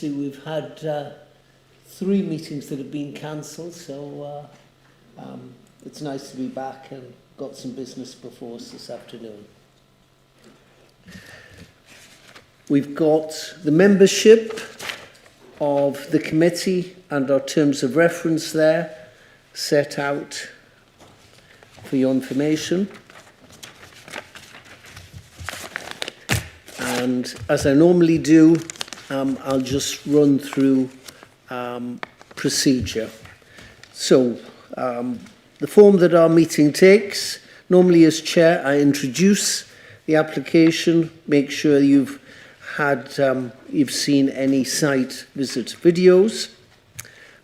We've had 3 meetings that have been cancelled, so it's nice to be back and got some business before us this afternoon. We've got the membership of the committee and our terms of reference there set out for your information. And as I normally do, I'll just run through procedure. So, the form that our meeting takes, normally as chair, I introduce the application, make sure you've seen any site visit videos.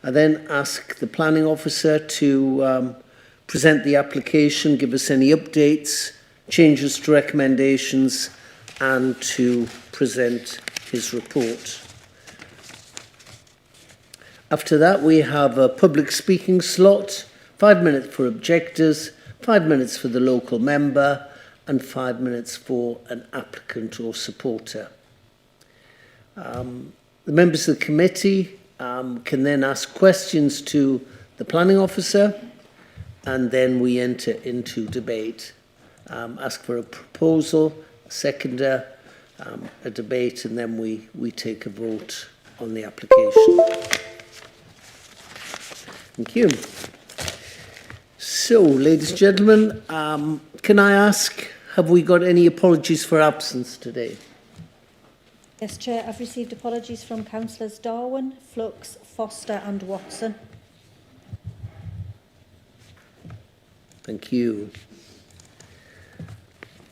I then ask the planning officer to present the application, give us any updates, changes to recommendations, and to present his report. After that, we have a public speaking slot, 5 minutes for objectors, 5 minutes for the local member, and 5 minutes for an applicant or supporter. The members of the committee can then ask questions to the planning officer, and then we enter into debate. Ask for a proposal, a seconder, a debate, and then we take a vote on the application. Thank you. So, ladies and gentlemen, can I ask, have we got any apologies for absence today? Yes, Chair, I've received apologies from Councillors Darwin, Flux, Foster and Watson. Thank you.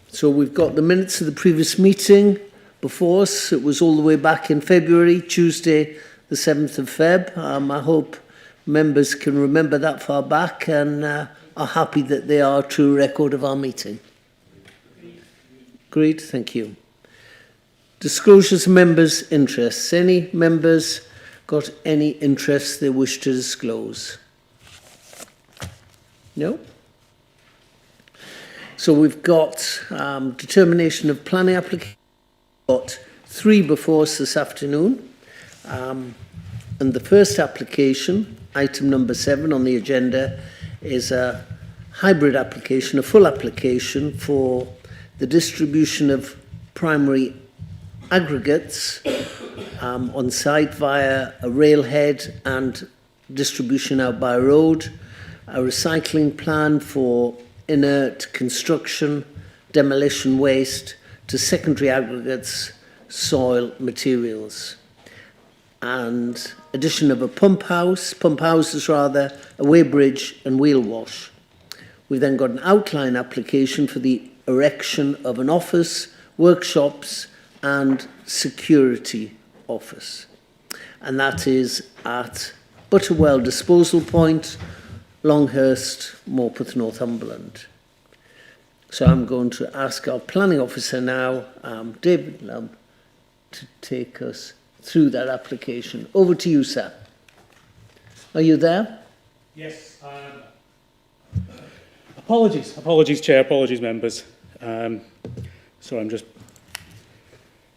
So we've got the minutes of the previous meeting before us. It was all the way back in February, Tuesday, the 7th of Feb. I hope members can remember that far back and are happy that they are a true record of our meeting. Agreed? Thank you. Disclosures of members' interests. Any members got any interests they wish to disclose? No? So we've got determination of planning application. We've got 3 before us this afternoon. And the first application, item number 7 on the agenda, is a hybrid application, a full application for the distribution of primary aggregates on site via a railhead and distribution out by road, a recycling plan for inert construction, demolition waste to secondary aggregates, soil materials, and addition of a pump houses rather, a weighbridge and wheel wash. We've then got an outline application for the erection of an office, workshops and security office. And that is at Butterwell Disposal Point, Longhurst, Morpeth, Northumberland. So I'm going to ask our planning officer now, David Lumb, to take us through that application. Over to you, sir. Are you there? Yes. Apologies, Chair. Apologies, members.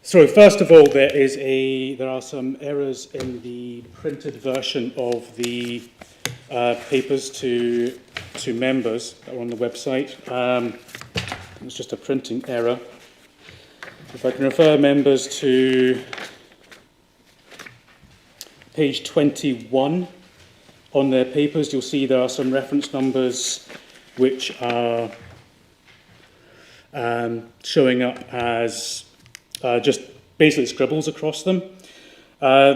Sorry, first of all, there are some errors in the printed version of the papers to members that are on the website. It's just a printing error. If I can refer members to page 21 on their papers, you'll see there are some reference numbers which are showing up as just basically scribbles across them.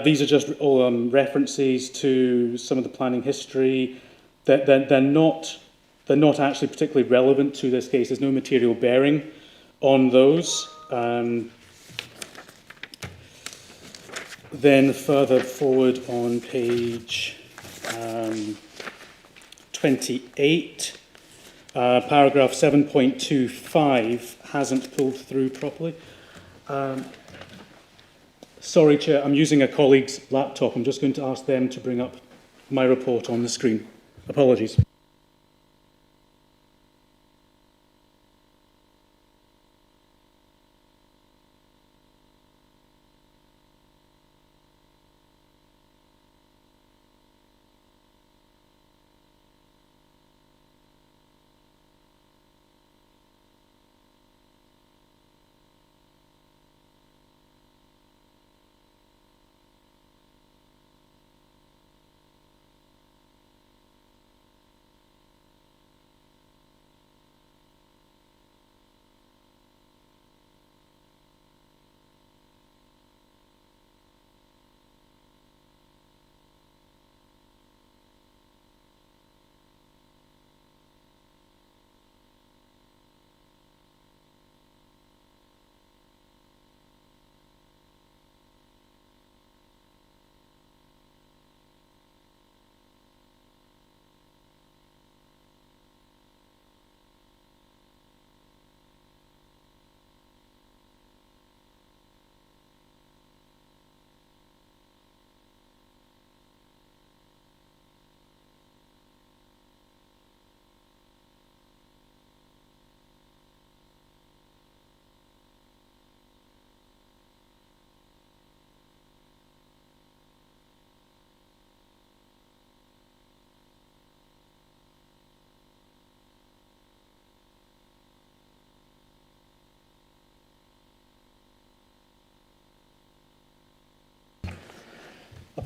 These are just all references to some of the planning history. They're not actually particularly relevant to this case. There's no material bearing on those. Then further forward on page 28, paragraph 7.25 hasn't pulled through properly. Sorry, Chair, I'm using a colleague's laptop. I'm just going to ask them to bring up my report on the screen. Apologies.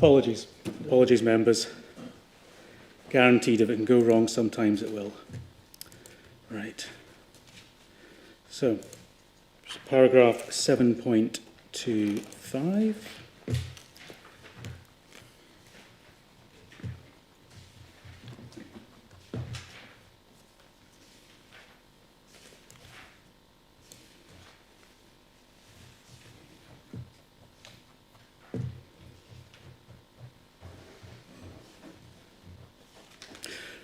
Apologies. Apologies, members. Guaranteed if it can go wrong, sometimes it will. Right. So, paragraph 7.25.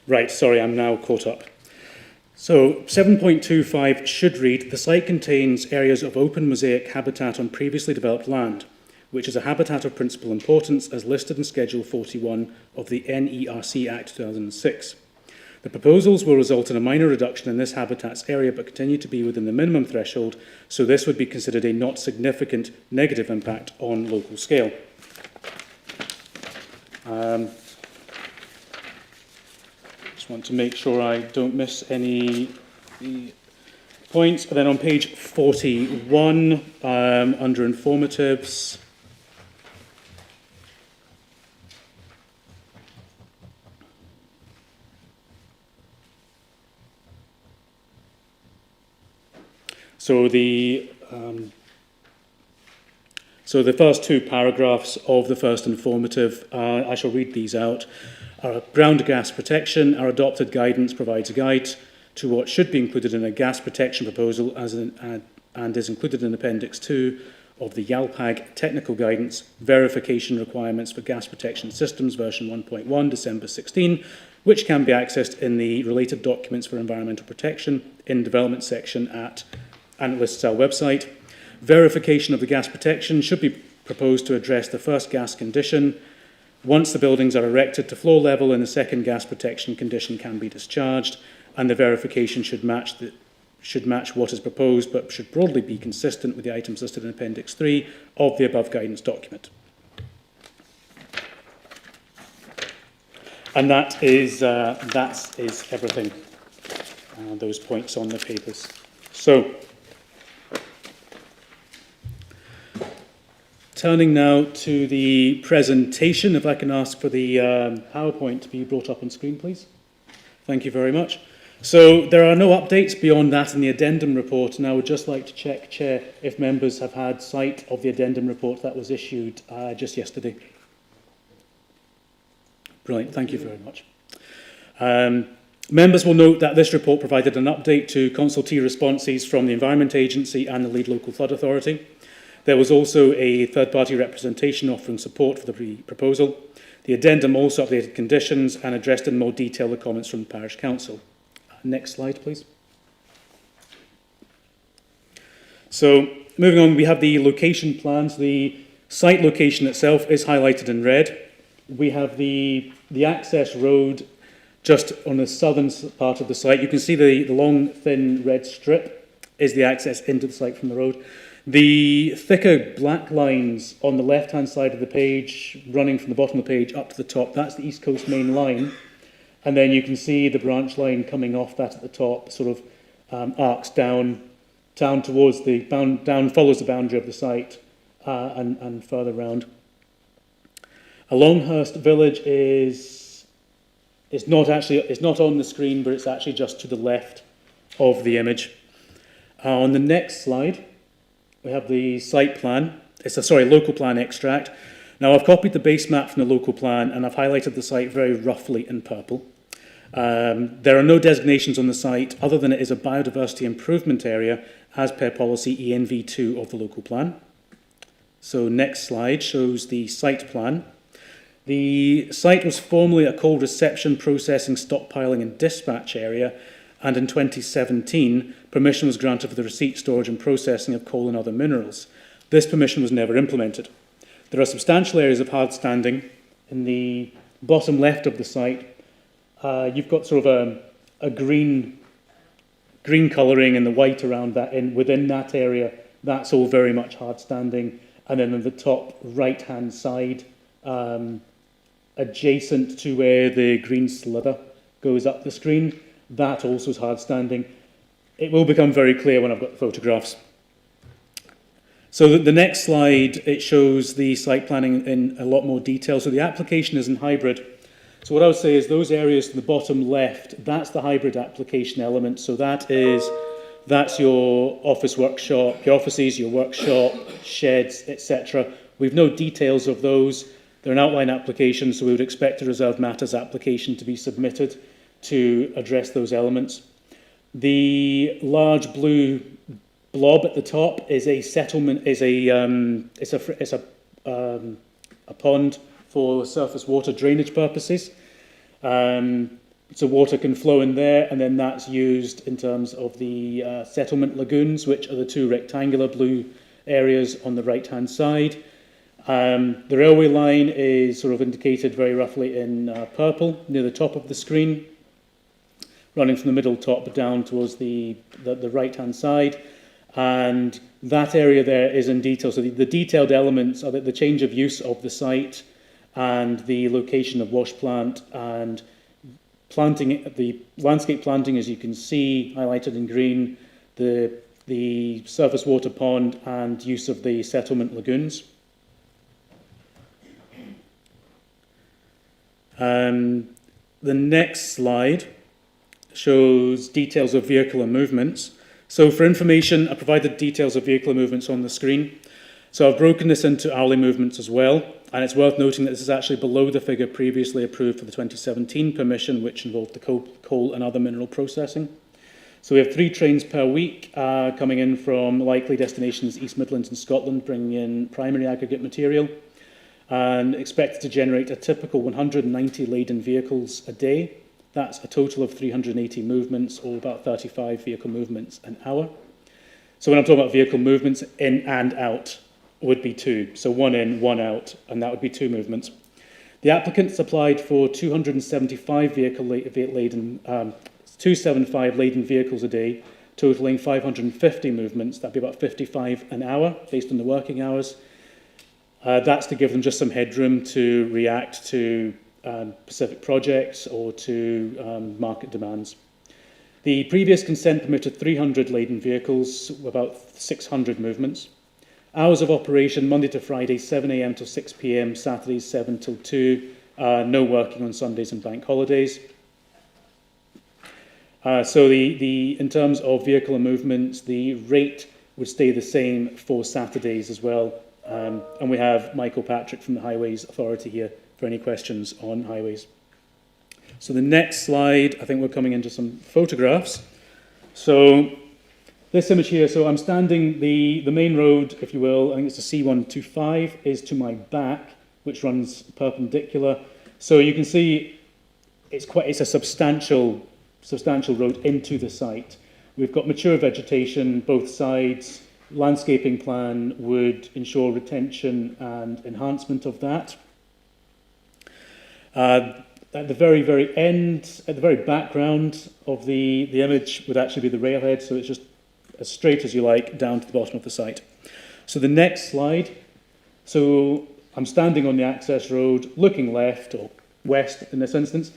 Right, sorry, I'm now caught up. So 7.25 should read, the site contains areas of open mosaic habitat on previously developed land, which is a habitat of principal importance as listed in Schedule 41 of the NERC Act 2006. The proposals will result in a minor reduction in this habitat's area but continue to be within the minimum threshold, so this would be considered a not significant negative impact on local scale. Want to make sure I don't miss any points. And then on page 41, under informatives, so the first two paragraphs of the first informative, I shall read these out. Our ground gas protection, our adopted guidance provides a guide to what should be included in a gas protection proposal and is included in Appendix 2 of the YALPAG technical guidance, verification requirements for gas protection systems, version 1.1, December 16, which can be accessed in the related documents for environmental protection in development section and it lists our website. Verification of the gas protection should be proposed to address the first gas condition. Once the buildings are erected to floor level and the second gas protection condition can be discharged, and the verification should match what is proposed, but should broadly be consistent with the items listed in Appendix 3 of the above guidance document. And that is everything, those points on the papers. So, turning now to the presentation, if I can ask for the PowerPoint to be brought up on screen, please. Thank you very much. So there are no updates beyond that in the addendum report, and I would just like to check, Chair, if members have had sight of the addendum report that was issued just yesterday. Brilliant, thank you very much. Members will note that this report provided an update to consultee responses from the Environment Agency and the Lead Local Flood Authority. There was also a third-party representation offering support for the proposal. The addendum also updated conditions and addressed in more detail the comments from the Parish Council. Next slide, please. So, moving on, we have the location plans. The site location itself is highlighted in red. We have the access road just on the southern part of the site. You can see the long, thin red strip is the access into the site from the road. The thicker black lines on the left-hand side of the page, running from the bottom of the page up to the top, that's the East Coast Main Line. And then you can see the branch line coming off that at the top, sort of arcs down towards the follows the boundary of the site and further round. Longhurst Village is not on the screen, but it's actually just to the left of the image. On the next slide, we have the site plan. It's a local plan extract. Now I've copied the base map from the local plan and I've highlighted the site very roughly in purple. There are no designations on the site other than it is a biodiversity improvement area as per policy ENV2 of the local plan. So next slide shows the site plan. The site was formerly a coal reception, processing, stockpiling and dispatch area, and in 2017 permission was granted for the receipt, storage and processing of coal and other minerals. This permission was never implemented. There are substantial areas of hard standing. In the bottom left of the site, you've got sort of a green colouring and the white around that. Within that area, that's all very much hard standing. And then on the top right-hand side, adjacent to where the green slither goes up the screen, that also is hard standing. It will become very clear when I've got the photographs. So the next slide, it shows the site planning in a lot more detail. So the application is in hybrid. So what I would say is those areas to the bottom left, that's the hybrid application element. So that's your office workshop, your offices, your workshop, sheds, etc. We've no details of those. They're an outline application, so we would expect a reserved matters application to be submitted to address those elements. The large blue blob at the top is a settlement, is a pond for surface water drainage purposes. So water can flow in there, and then that's used in terms of the settlement lagoons, which are the two rectangular blue areas on the right-hand side. The railway line is sort of indicated very roughly in purple near the top of the screen, running from the middle top down towards the right-hand side. And that area there is in detail. So the detailed elements are the change of use of the site and the location of wash plant and planting, the landscape planting, as you can see, highlighted in green, the surface water pond and use of the settlement lagoons. The next slide shows details of vehicular movements. So for information, I provided details of vehicular movements on the screen. So I've broken this into hourly movements as well, and it's worth noting that this is actually below the figure previously approved for the 2017 permission, which involved the coal and other mineral processing. So we have 3 trains per week coming in from likely destinations East Midlands and Scotland, bringing in primary aggregate material, and expected to generate a typical 190 laden vehicles a day. That's a total of 380 movements, or about 35 vehicle movements an hour. So when I'm talking about vehicle movements, in and out would be 2. So 1 in, 1 out, and that would be 2 movements. The applicants applied for 275 laden vehicles a day, totaling 550 movements. That'd be about 55 an hour, based on the working hours. That's to give them just some headroom to react to specific projects or to market demands. The previous consent permitted 300 laden vehicles, about 600 movements. Hours of operation, Monday to Friday, 7 a.m. till 6 p.m, Saturdays 7 till 2, no working on Sundays and bank holidays. So in terms of vehicular movements, the rate would stay the same for Saturdays as well. And we have Michael Patrick from the Highways Authority here for any questions on highways. So the next slide, I think we're coming into some photographs. So this image here, so I'm standing, the main road, if you will, I think it's a C125, is to my back, which runs perpendicular. So you can see it's a substantial road into the site. We've got mature vegetation both sides. Landscaping plan would ensure retention and enhancement of that. At the very, very end, at the very background of the image would actually be the railhead, so it's just as straight as you like down to the bottom of the site. So the next slide, so I'm standing on the access road, looking left or west in this instance.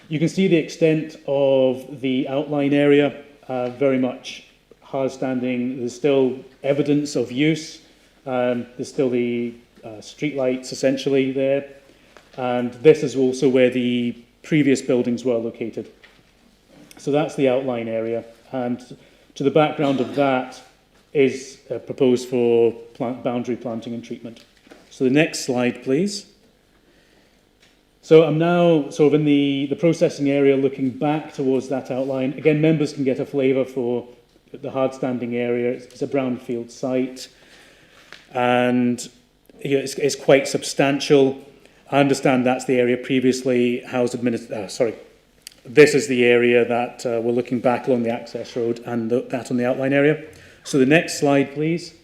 You can see the extent of the outline area, very much hard standing. There's still evidence of use. There's still the street lights essentially there. And this is also where the previous buildings were located. So that's the outline area. And to the background of that is proposed for boundary planting and treatment. So the next slide, please. So I'm now sort of in the processing area looking back towards that outline. Again, members can get a flavour for the hard standing area. It's a brownfield site. And it's quite substantial. I understand that's the area previously housed this is the area that we're looking back along the access road and that on the outline area. So the next slide, please.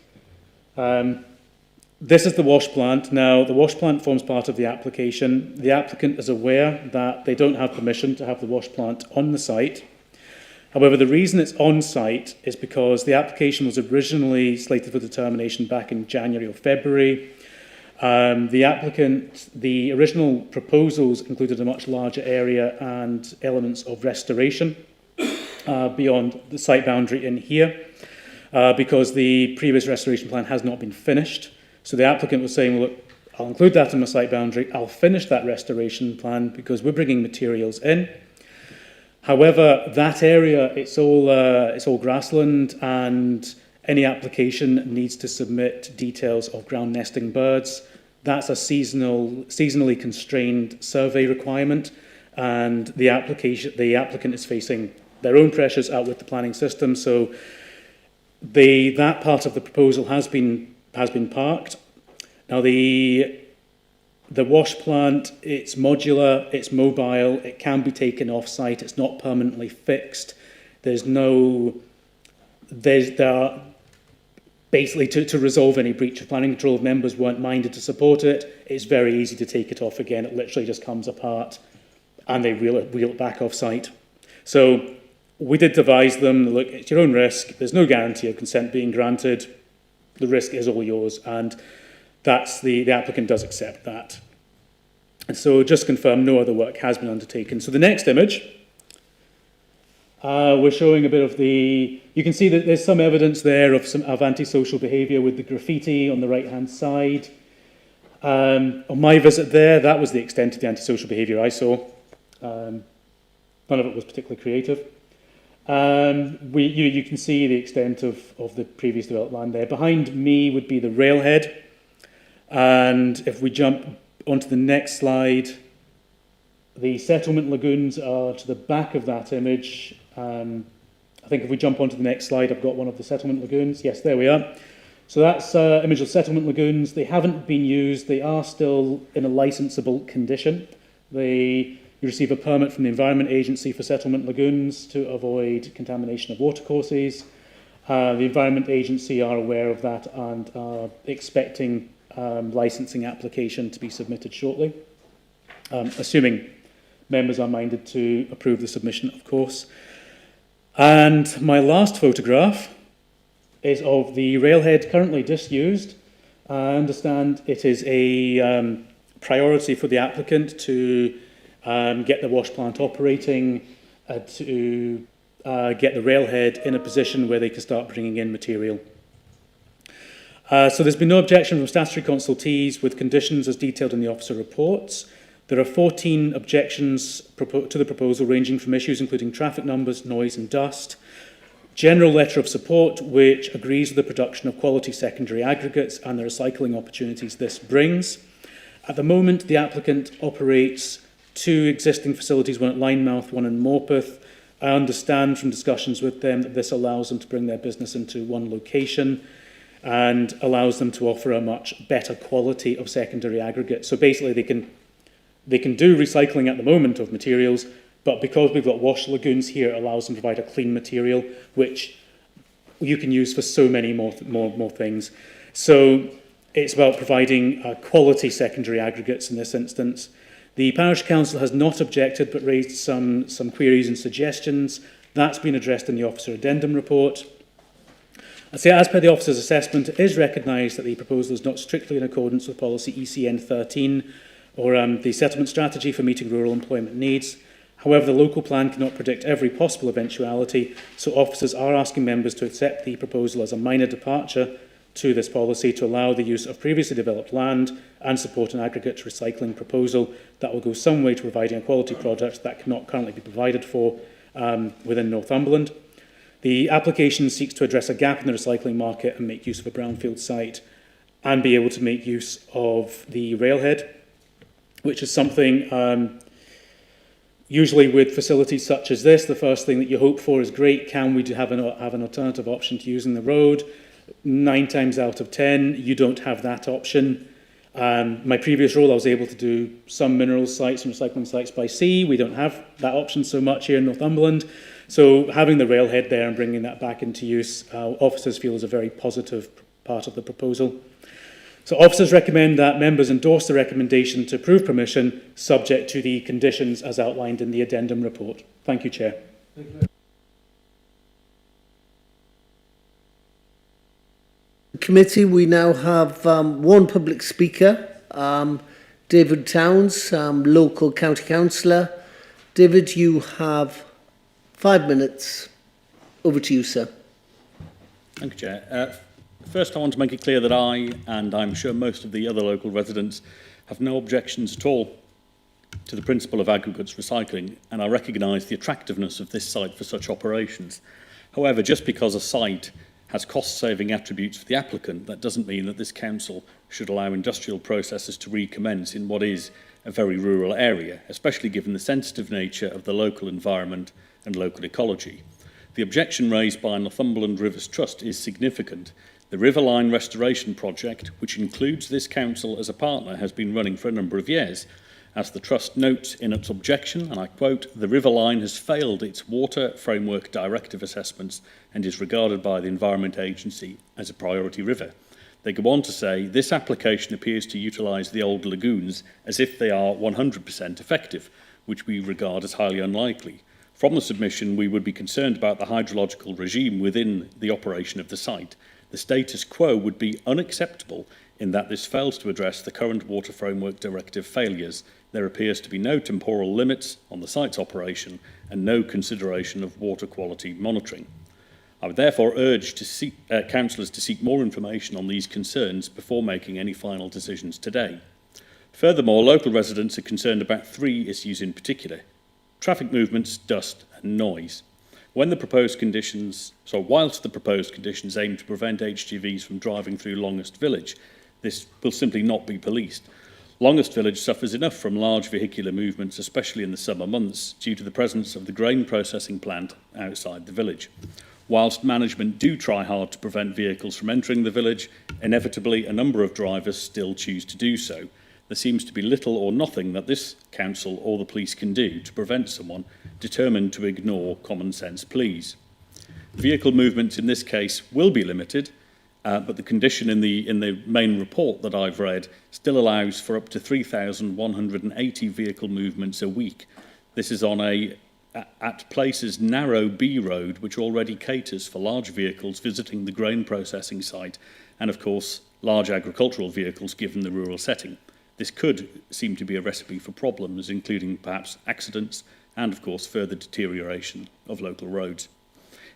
This is the wash plant. Now, the wash plant forms part of the application. The applicant is aware that they don't have permission to have the wash plant on the site. However, the reason it's on site is because the application was originally slated for determination back in January or February. The original proposals included a much larger area and elements of restoration beyond the site boundary in here. because the previous restoration plan has not been finished. So the applicant was saying, well, look, I'll include that in my site boundary, I'll finish that restoration plan because we're bringing materials in. However, that area, it's all grassland, and any application needs to submit details of ground nesting birds. That's a seasonally constrained survey requirement, and the applicant is facing their own pressures out with the planning system. So that part of the proposal has been parked. Now the wash plant, it's modular, it's mobile, it can be taken off site, it's not permanently fixed. Basically, to resolve any breach of planning control, if members weren't minded to support it, it's very easy to take it off again. It literally just comes apart and they wheel it back off site. So we did advise them, look, it's your own risk. There's no guarantee of consent being granted. The risk is all yours, and that's the applicant does accept that. And so just to confirm, no other work has been undertaken. So the next image, we're showing a bit of you can see that there's some evidence there of antisocial behaviour with the graffiti on the right-hand side. On my visit there, that was the extent of the antisocial behaviour I saw. None of it was particularly creative. You can see the extent of the previous developed land there. Behind me would be the railhead. And if we jump onto the next slide, the settlement lagoons are to the back of that image. I think if we jump onto the next slide, I've got one of the settlement lagoons. Yes, there we are. So that's an image of settlement lagoons. They haven't been used. They are still in a licensable condition. You receive a permit from the Environment Agency for settlement lagoons to avoid contamination of watercourses. The Environment Agency are aware of that and are expecting licensing application to be submitted shortly, assuming members are minded to approve the submission, of course. And my last photograph is of the railhead currently disused. I understand it is a priority for the applicant to get the wash plant operating, to get the railhead in a position where they can start bringing in material. So there's been no objection from statutory consultees with conditions as detailed in the officer reports. There are 14 objections to the proposal, ranging from issues including traffic numbers, noise and dust. General letter of support, which agrees with the production of quality secondary aggregates and the recycling opportunities this brings. At the moment, the applicant operates 2 existing facilities, one at Linemouth, one in Morpeth. I understand from discussions with them that this allows them to bring their business into one location and allows them to offer a much better quality of secondary aggregate. So basically they can do recycling at the moment of materials, but because we've got wash lagoons here, it allows them to provide a clean material, which you can use for so many more things. So it's about providing quality secondary aggregates in this instance. The Parish Council has not objected, but raised some queries and suggestions. That's been addressed in the Officer Addendum report. I say, as per the officer's assessment, it is recognised that the proposal is not strictly in accordance with policy ECN 13 or the settlement strategy for meeting rural employment needs. However, the local plan cannot predict every possible eventuality, so officers are asking members to accept the proposal as a minor departure to this policy to allow the use of previously developed land and support an aggregate recycling proposal that will go some way to providing a quality product that cannot currently be provided for within Northumberland. The application seeks to address a gap in the recycling market and make use of a brownfield site and be able to make use of the railhead, which is something usually with facilities such as this, the first thing that you hope for is great, can we have an alternative option to using the road? 9 times out of 10, you don't have that option. My previous role, I was able to do some mineral sites and recycling sites by sea. We don't have that option so much here in Northumberland. So having the railhead there and bringing that back into use, officers feel is a very positive part of the proposal. So officers recommend that members endorse the recommendation to approve permission subject to the conditions as outlined in the addendum report. Thank you, Chair. Thank you. Committee, we now have one public speaker, David Towns, local county councillor. David, you have 5 minutes. Over to you, sir. Thank you, Chair. First, I want to make it clear that I, and I'm sure most of the other local residents, have no objections at all to the principle of aggregates recycling, and I recognise the attractiveness of this site for such operations. However, just because a site has cost-saving attributes for the applicant, that doesn't mean that this council should allow industrial processes to recommence in what is a very rural area, especially given the sensitive nature of the local environment and local ecology. The objection raised by Northumberland Rivers Trust is significant. The Riverline Restoration Project, which includes this council as a partner, has been running for a number of years. As the Trust notes in its objection, and I quote, "The Riverline has failed its Water Framework Directive assessments and is regarded by the Environment Agency as a priority river." They go on to say, "This application appears to utilise the old lagoons as if they are 100% effective, which we regard as highly unlikely. From the submission, we would be concerned about the hydrological regime within the operation of the site. The status quo would be unacceptable in that this fails to address the current Water Framework Directive failures. There appears to be no temporal limits on the site's operation and no consideration of water quality monitoring. I would therefore urge councillors to seek more information on these concerns before making any final decisions today. Furthermore, local residents are concerned about three issues in particular: traffic movements, dust and noise. Whilst the proposed conditions aim to prevent HGVs from driving through Longest Village, this will simply not be policed. Longest Village suffers enough from large vehicular movements, especially in the summer months, due to the presence of the grain processing plant outside the village. Whilst management do try hard to prevent vehicles from entering the village, inevitably a number of drivers still choose to do so. There seems to be little or nothing that this council or the police can do to prevent someone determined to ignore common sense pleas. Vehicle movements in this case will be limited, but the condition in the main report that I've read still allows for up to 3,180 vehicle movements a week. This is on at places narrow B road, which already caters for large vehicles visiting the grain processing site and, of course, large agricultural vehicles given the rural setting. This could seem to be a recipe for problems, including perhaps accidents and, of course, further deterioration of local roads.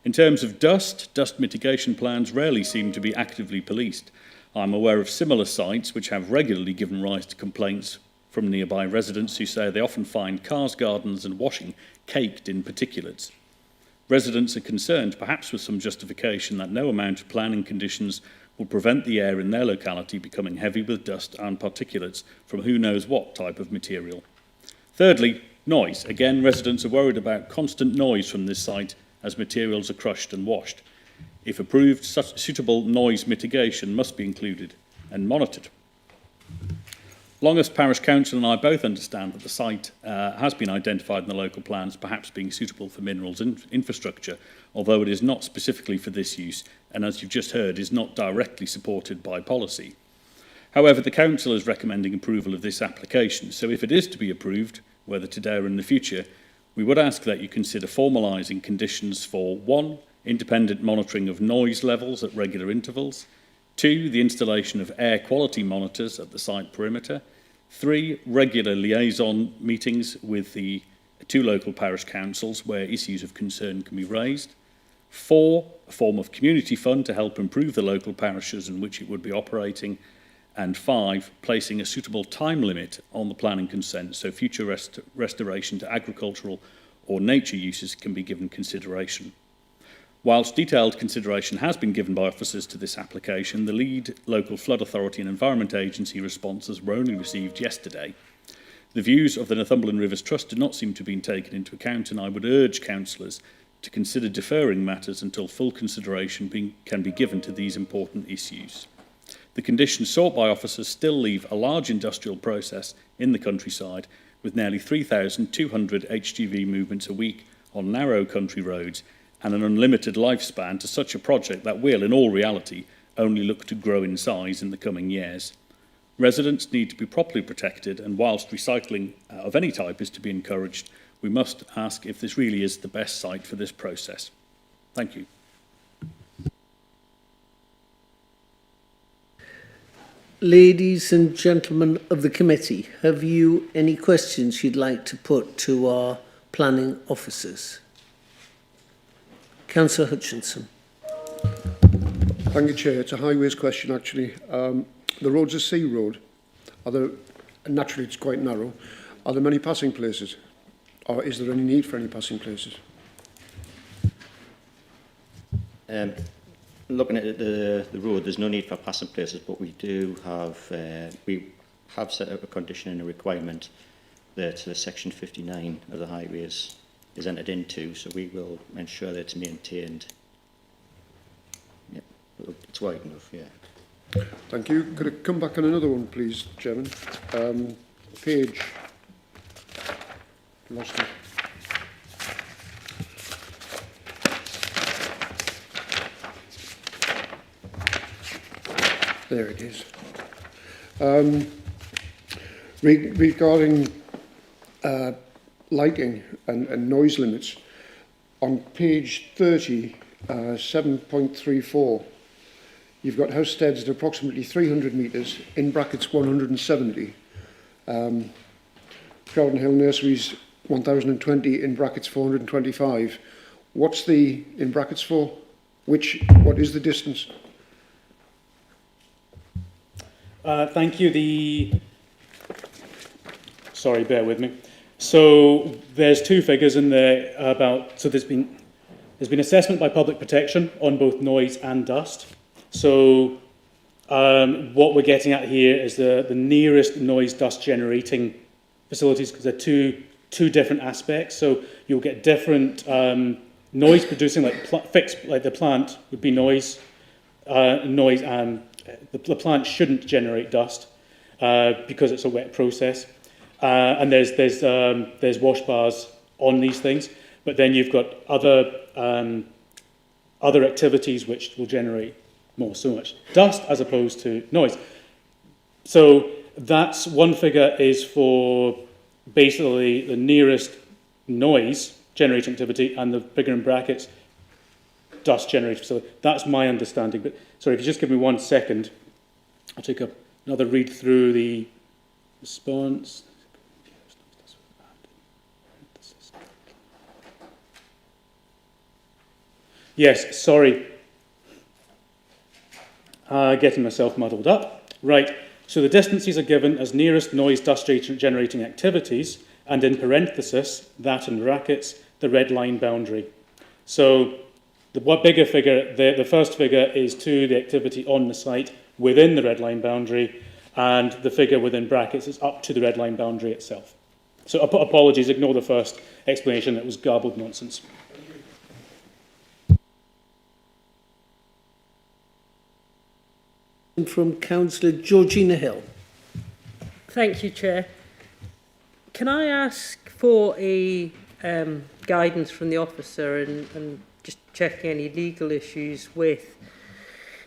In terms of dust mitigation plans rarely seem to be actively policed. I'm aware of similar sites which have regularly given rise to complaints from nearby residents who say they often find cars, gardens and washing caked in particulates. Residents are concerned, perhaps with some justification, that no amount of planning conditions will prevent the air in their locality becoming heavy with dust and particulates from who knows what type of material. Thirdly, noise. Again, residents are worried about constant noise from this site as materials are crushed and washed. If approved, such suitable noise mitigation must be included and monitored. Longest Parish Council and I both understand that the site has been identified in the local plans, perhaps being suitable for minerals infrastructure, although it is not specifically for this use, and as you've just heard, is not directly supported by policy. However, the Council is recommending approval of this application, so if it is to be approved, whether today or in the future, we would ask that you consider formalising conditions for 1. Independent monitoring of noise levels at regular intervals, 2. The installation of air quality monitors at the site perimeter, 3. Regular liaison meetings with the 2 local parish councils where issues of concern can be raised, 4. A form of community fund to help improve the local parishes in which it would be operating, and 5. Placing a suitable time limit on the planning consent so future restoration to agricultural or nature uses can be given consideration. Whilst detailed consideration has been given by officers to this application, the lead local flood authority and Environment Agency responses were only received yesterday. The views of the Northumberland Rivers Trust do not seem to have been taken into account, and I would urge councillors to consider deferring matters until full consideration can be given to these important issues. The conditions sought by officers still leave a large industrial process in the countryside with nearly 3,200 HGV movements a week on narrow country roads and an unlimited lifespan to such a project that will, in all reality, only look to grow in size in the coming years. Residents need to be properly protected, and whilst recycling of any type is to be encouraged, we must ask if this really is the best site for this process. Thank you. Ladies and gentlemen of the committee, have you any questions you'd like to put to our planning officers? Councillor Hutchinson. Thank you, Chair. It's a highways question, actually. The road's a C road. Are there, naturally, it's quite narrow. Are there many passing places? Or is there any need for any passing places? Looking at the road, there's no need for passing places, but we do have, we have set up a condition and a requirement that section 59 of the highways is entered into, so we will ensure that it's maintained. Yeah, it's wide enough, yeah. Thank you. Could I come back on another one, please, Chairman? Page. Lost it. There it is. Regarding lighting and noise limits, on page 30, 7.34, you've got Housesteads at approximately 300 metres, in brackets 170. Crowden Hill Nurseries 1020, in brackets 425. What's the in brackets for? What is the distance? Thank you. Sorry, bear with me. So there's two figures in there about, so there's been assessment by Public Protection on both noise and dust. So what we're getting at here is the nearest noise dust generating facilities, because they're two different aspects. So you'll get different noise producing, like the plant would be noise, the plant shouldn't generate dust because it's a wet process. And there's wash bars on these things, but then you've got other activities which will generate so much dust as opposed to noise. So that's one figure is for basically the nearest noise generating activity, and the figure in brackets dust generating facility. That's my understanding. But sorry, if you just give me 1 second, I'll take another read through the response. Yes, sorry. Getting myself muddled up. Right, so the distances are given as nearest noise dust generating activities, and in parenthesis, that in brackets, the red line boundary. So the bigger figure, the first figure is to the activity on the site within the red line boundary, and the figure within brackets is up to the red line boundary itself. So apologies, ignore the first explanation, that was garbled nonsense. From Councillor Georgina Hill. Thank you, Chair. Can I ask for a guidance from the officer and just checking any legal issues with,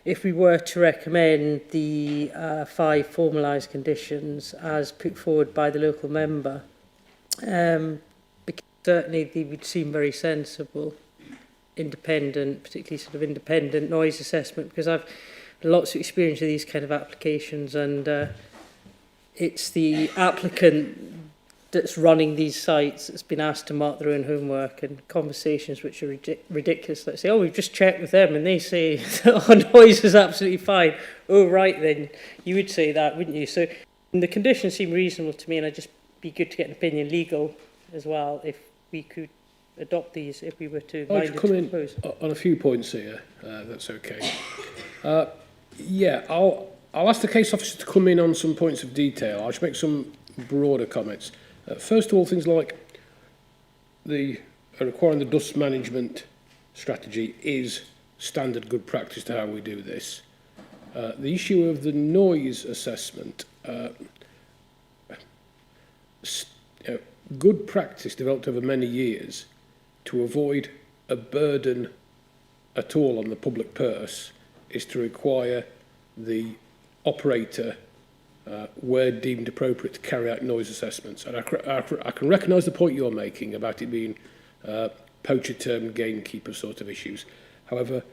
if we were to recommend the 5 formalised conditions as put forward by the local member, because certainly they would seem very sensible, independent, particularly sort of independent noise assessment, because I've lots of experience with these kind of applications, and it's the applicant that's running these sites that's been asked to mark their own homework, and conversations which are ridiculous. Let's say, oh, we've just checked with them and they say that our noise is absolutely fine. Oh, right, then you would say that, wouldn't you? So the conditions seem reasonable to me, and I'd just be good to get an opinion legal as well, if we could adopt these, if we were to I'll come in on a few points here, that's okay. Yeah, I'll ask the case officer to come in on some points of detail. I'll just make some broader comments. First of all, things like requiring the dust management strategy is standard good practice to how we do this. The issue of the noise assessment, good practice developed over many years to avoid a burden at all on the public purse is to require the operator, where deemed appropriate, to carry out noise assessments. And I can recognise the point you're making about it being poacher term, gamekeeper sort of issues. However,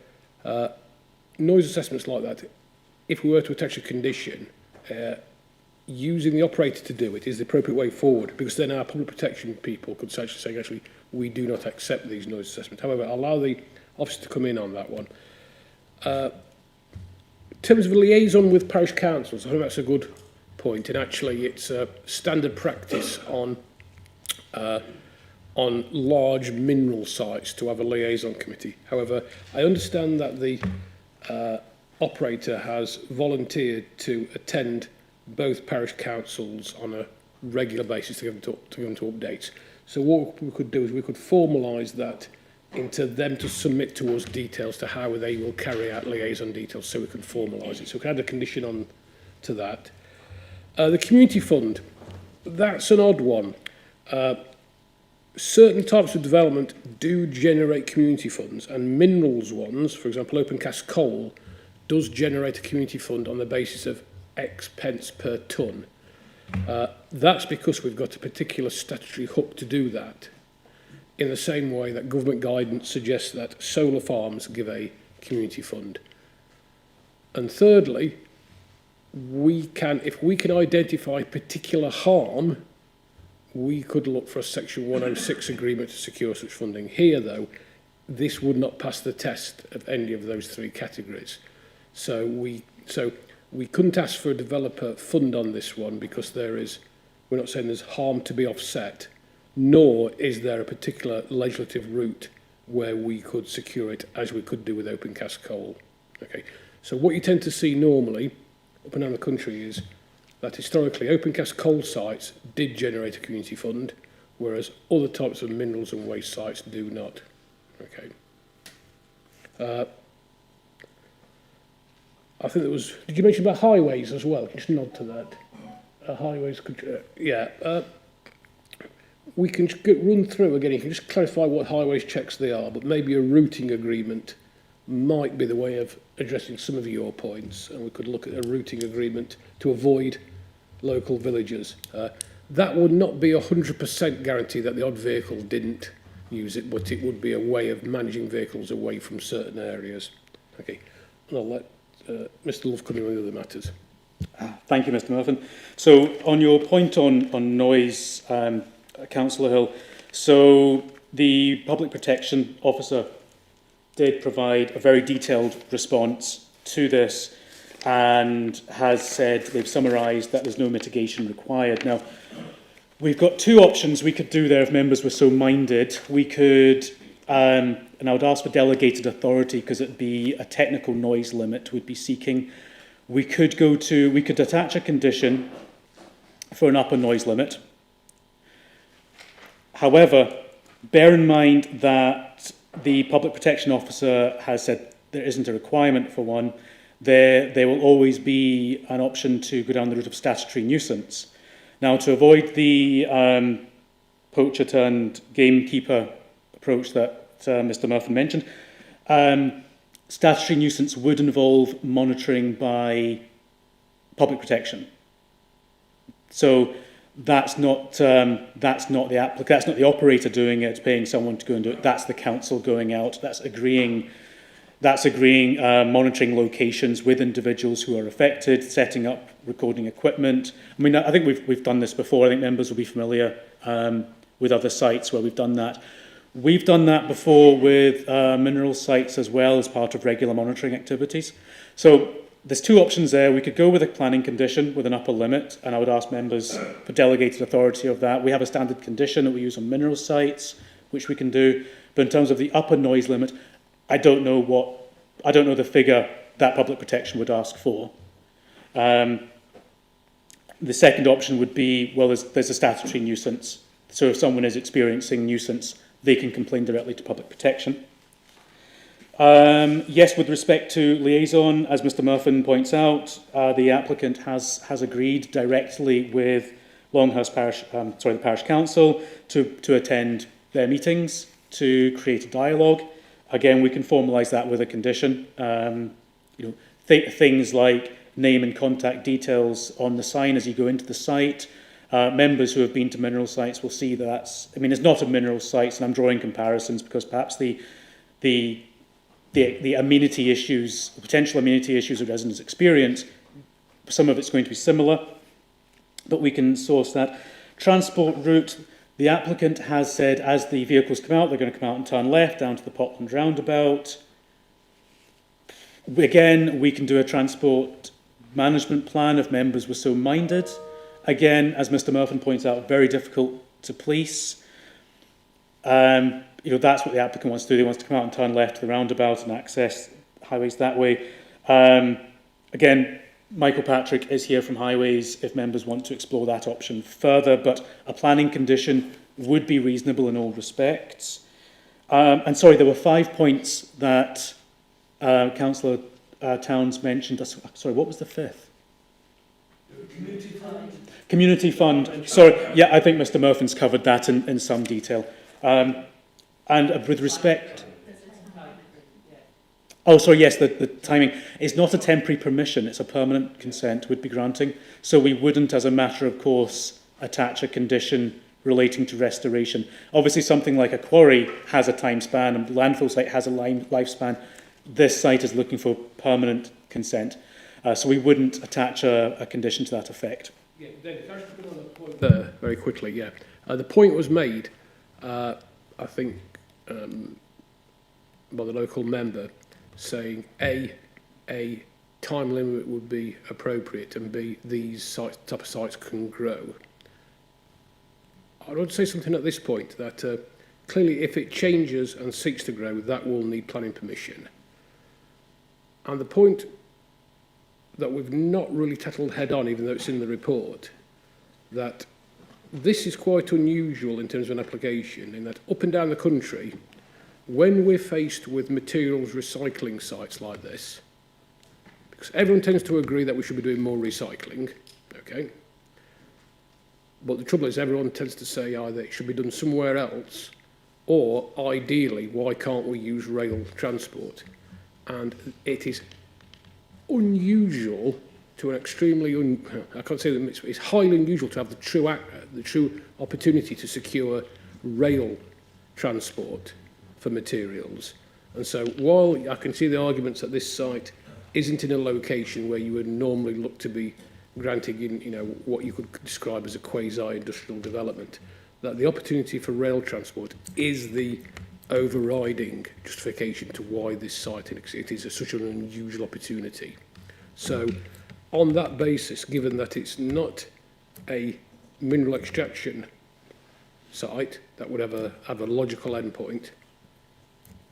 noise assessments like that, if we were to attach a condition, using the operator to do it is the appropriate way forward, because then our public protection people could actually say, actually, we do not accept these noise assessments. However, I'll allow the officer to come in on that one. terms of liaison with parish councils, I think that's a good point, and actually it's a standard practice on large mineral sites to have a liaison committee. However, I understand that the operator has volunteered to attend both parish councils on a regular basis to give them to updates. So what we could do is we could formalise that into them to submit to us details to how they will carry out liaison details, so we can formalise it. So we can add a condition on to that. The community fund, that's an odd one. Certain types of development do generate community funds, and minerals ones, for example, open cast coal, does generate a community fund on the basis of X pence per tonne. That's because we've got a particular statutory hook to do that, in the same way that government guidance suggests that solar farms give a community fund. And thirdly, if we can identify particular harm, we could look for a Section 106 agreement to secure such funding. Here, though, this would not pass the test of any of those three categories. So we couldn't ask for a developer fund on this one because we're not saying there's harm to be offset, nor is there a particular legislative route where we could secure it as we could do with open cast coal. Okay. So what you tend to see normally up and down the country is that historically open cast coal sites did generate a community fund, whereas other types of minerals and waste sites do not. Okay. I think there was, did you mention about highways as well? Just nod to that. Highways, we can run through again, you can just clarify what highways checks they are, but maybe a routing agreement might be the way of addressing some of your points, and we could look at a routing agreement to avoid local villages. That would not be 100% guarantee that the odd vehicle didn't use it, but it would be a way of managing vehicles away from certain areas. Okay, and I'll let Mr. Love come in with other matters. Thank you, Mr. Murphy. So on your point on noise, Councillor Hill, so the Public Protection Officer did provide a very detailed response to this and has said, they've summarised that there's no mitigation required. Now, we've got two options we could do there if members were so minded. We could, and I would ask for delegated authority because it'd be a technical noise limit we'd be seeking. We could attach a condition for an upper noise limit. However, bear in mind that the Public Protection Officer has said there isn't a requirement for one. There will always be an option to go down the route of statutory nuisance. Now, to avoid the poacher turned gamekeeper approach that Mr. Murphy mentioned, statutory nuisance would involve monitoring by public protection. So that's not the operator doing it, paying someone to go and do it. That's the council going out. That's agreeing monitoring locations with individuals who are affected, setting up recording equipment. I mean, I think we've done this before. I think members will be familiar with other sites where we've done that. We've done that before with mineral sites as well as part of regular monitoring activities. So there's two options there. We could go with a planning condition with an upper limit, and I would ask members for delegated authority of that. We have a standard condition that we use on mineral sites, which we can do. But in terms of the upper noise limit, I don't know the figure that public protection would ask for. The second option would be, well, there's a statutory nuisance. So if someone is experiencing nuisance, they can complain directly to public protection. Yes, with respect to liaison, as Mr. Murphy points out, the applicant has agreed directly with Longhurst Parish, the Parish Council, to attend their meetings, to create a dialogue. Again, we can formalise that with a condition. Things like name and contact details on the sign as you go into the site. Members who have been to mineral sites will see that it's not a mineral site, and I'm drawing comparisons because perhaps the amenity issues, the potential amenity issues that residents experience, some of it's going to be similar, but we can source that. Transport route, the applicant has said as the vehicles come out, they're going to come out and turn left down to the Potland roundabout. Again, we can do a transport management plan if members were so minded. Again, as Mr Murphy points out, very difficult to police. You know, that's what the applicant wants to do. They want to come out and turn left to the roundabout and access highways that way. Again, Michael Patrick is here from Highways if members want to explore that option further, but a planning condition would be reasonable in all respects. And sorry, there were 5 points that Councillor Towns mentioned. Sorry, what was the fifth? Community fund. Community fund. Sorry, yeah, I think Mr Murphy's covered that in some detail. And with respect... Oh, sorry, yes, the timing. It's not a temporary permission, it's a permanent consent would be granting. So we wouldn't, as a matter of course, attach a condition relating to restoration. Obviously, something like a quarry has a time span and the landfill site has a lifespan. This site is looking for permanent consent. So we wouldn't attach a condition to that effect. Yeah, David, can I just put on the point there very quickly? Yeah, the point was made, I think, by the local member, saying a time limit would be appropriate, and B, these sites, type of sites can grow. I would say something at this point that clearly, if it changes and seeks to grow, that will need planning permission. And the point that we've not really tackled head on, even though it's in the report, that this is quite unusual in terms of an application, in that up and down the country, when we're faced with materials recycling sites like this, because everyone tends to agree that we should be doing more recycling, okay? But the trouble is everyone tends to say either it should be done somewhere else, or ideally, why can't we use rail transport? And it is unusual to an extremely, I can't say that it's highly unusual to have the true opportunity to secure rail transport for materials. And so while I can see the arguments that this site isn't in a location where you would normally look to be granting in, you know, what you could describe as a quasi-industrial development, that the opportunity for rail transport is the overriding justification to why this site, it is such an unusual opportunity. So on that basis, given that it's not a mineral extraction site that would have a logical endpoint,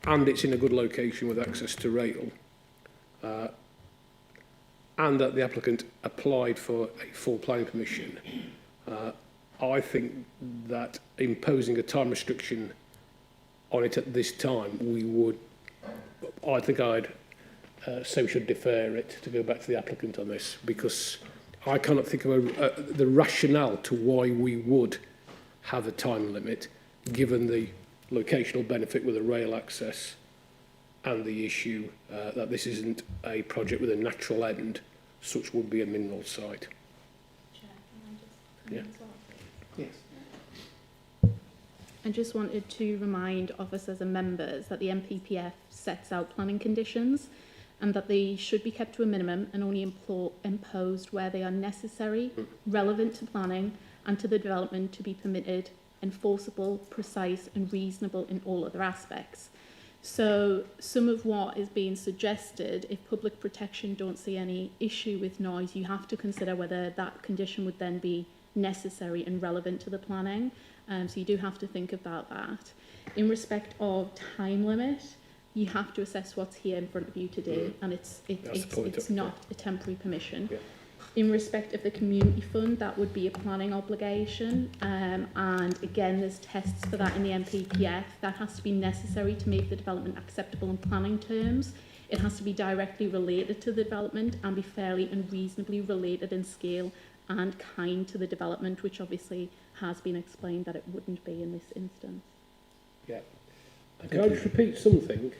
and it's in a good location with access to rail, and that the applicant applied for a full planning permission, I think that imposing a time restriction on it at this time, I think I'd say we should defer it to go back to the applicant on this, because I cannot think of the rationale to why we would have a time limit, given the locational benefit with the rail access and the issue that this isn't a project with a natural end, such would be a mineral site. Chair, can I just come Yeah. in as well? Yes. I just wanted to remind officers and members that the MPPF sets out planning conditions and that they should be kept to a minimum and only imposed where they are necessary, relevant to planning and to the development to be permitted, enforceable, precise and reasonable in all other aspects. So some of what is being suggested, if public protection don't see any issue with noise, you have to consider whether that condition would then be necessary and relevant to the planning. So you do have to think about that. In respect of time limit, you have to assess what's here in front of you today, and it's not a temporary permission. Yeah. In respect of the community fund, that would be a planning obligation, and again there's tests for that in the MPPF. That has to be necessary to make the development acceptable in planning terms. It has to be directly related to the development and be fairly and reasonably related in scale and kind to the development, which obviously has been explained that it wouldn't be in this instance. Yeah. Can I just repeat something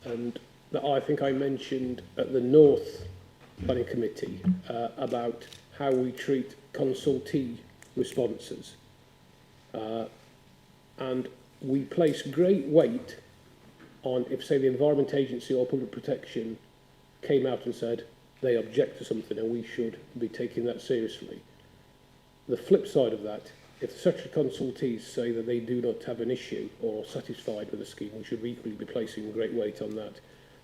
that I think I mentioned at the North Planning Committee about how we treat consultee responses. And we place great weight on if, say, the Environment Agency or Public Protection came out and said they object to something and we should be taking that seriously. The flip side of that, if such consultees say that they do not have an issue or are satisfied with the scheme, we should equally be placing great weight on that.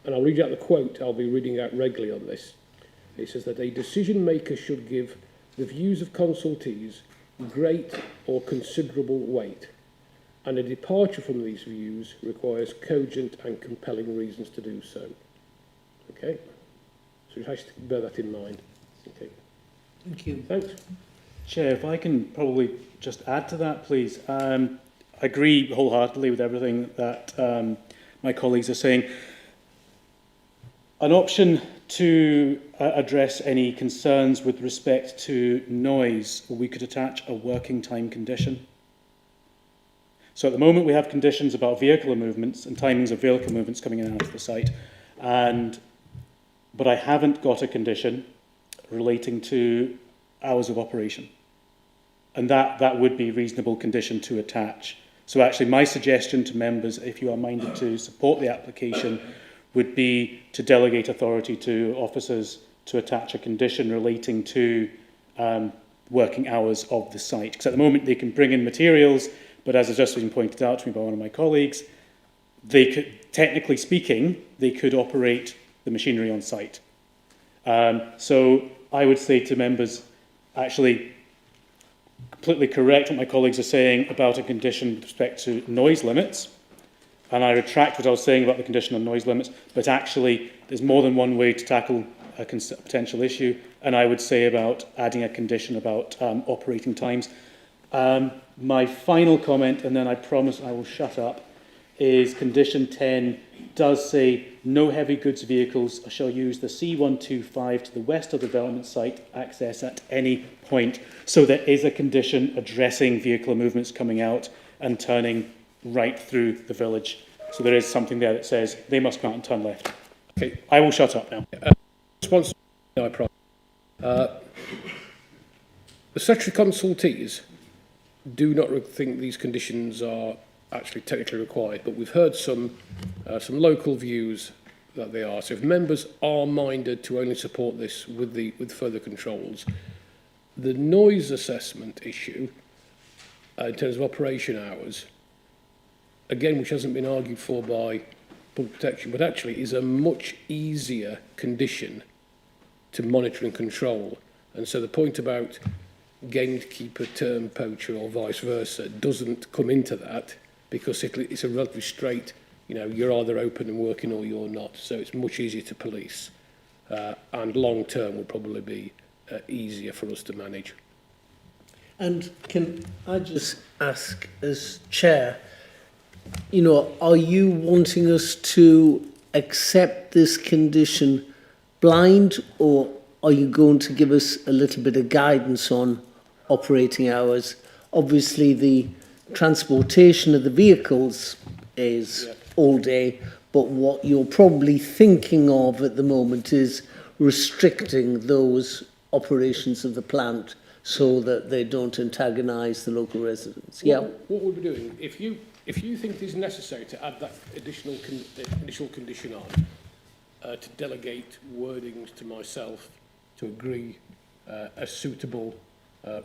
and I'll read out the quote I'll be reading out regularly on this. It says that a decision maker should give the views of consultees great or considerable weight, and a departure from these views requires cogent and compelling reasons to do so. Okay? So you have to bear that in mind. Okay. Thank you. Thanks. Chair, if I can probably just add to that, please. I agree wholeheartedly with everything that my colleagues are saying. An option to address any concerns with respect to noise, we could attach a working time condition. So at the moment we have conditions about vehicle movements and timings of vehicle movements coming in and out of the site, but I haven't got a condition relating to hours of operation. And that would be a reasonable condition to attach. So actually my suggestion to members, if you are minded to support the application, would be to delegate authority to officers to attach a condition relating to working hours of the site. Because at the moment they can bring in materials, but as has just been pointed out to me by one of my colleagues, they could, technically speaking, they could operate the machinery on site. So I would say to members, actually completely correct what my colleagues are saying about a condition with respect to noise limits. And I retract what I was saying about the condition on noise limits, but actually there's more than one way to tackle a potential issue. And I would say about adding a condition about operating times. My final comment, and then I promise I will shut up, is condition 10 does say no heavy goods vehicles shall use the C125 to the west of the development site access at any point. So there is a condition addressing vehicle movements coming out and turning right through the village. So there is something there that says they must come out and turn left. Okay. I will shut up now. Response, I promise. The statutory consultees do not think these conditions are actually technically required, but we've heard some local views that they are. So if members are minded to only support this with further controls, the noise assessment issue in terms of operation hours, again, which hasn't been argued for by public protection, but actually is a much easier condition to monitor and control. And so the point about gamekeeper term poacher or vice versa doesn't come into that, because it's a relatively straight, you're either open and working or you're not. So it's much easier to police, and long term will probably be easier for us to manage. And can I just ask, as chair, are you wanting us to accept this condition blind, or are you going to give us a little bit of guidance on operating hours? Obviously, the transportation of the vehicles is all day, but what you're probably thinking of at the moment is restricting those operations of the plant so that they don't antagonise the local residents. Yeah. What we'll be doing, if you think it is necessary to add that additional condition on, to delegate wordings to myself to agree a suitable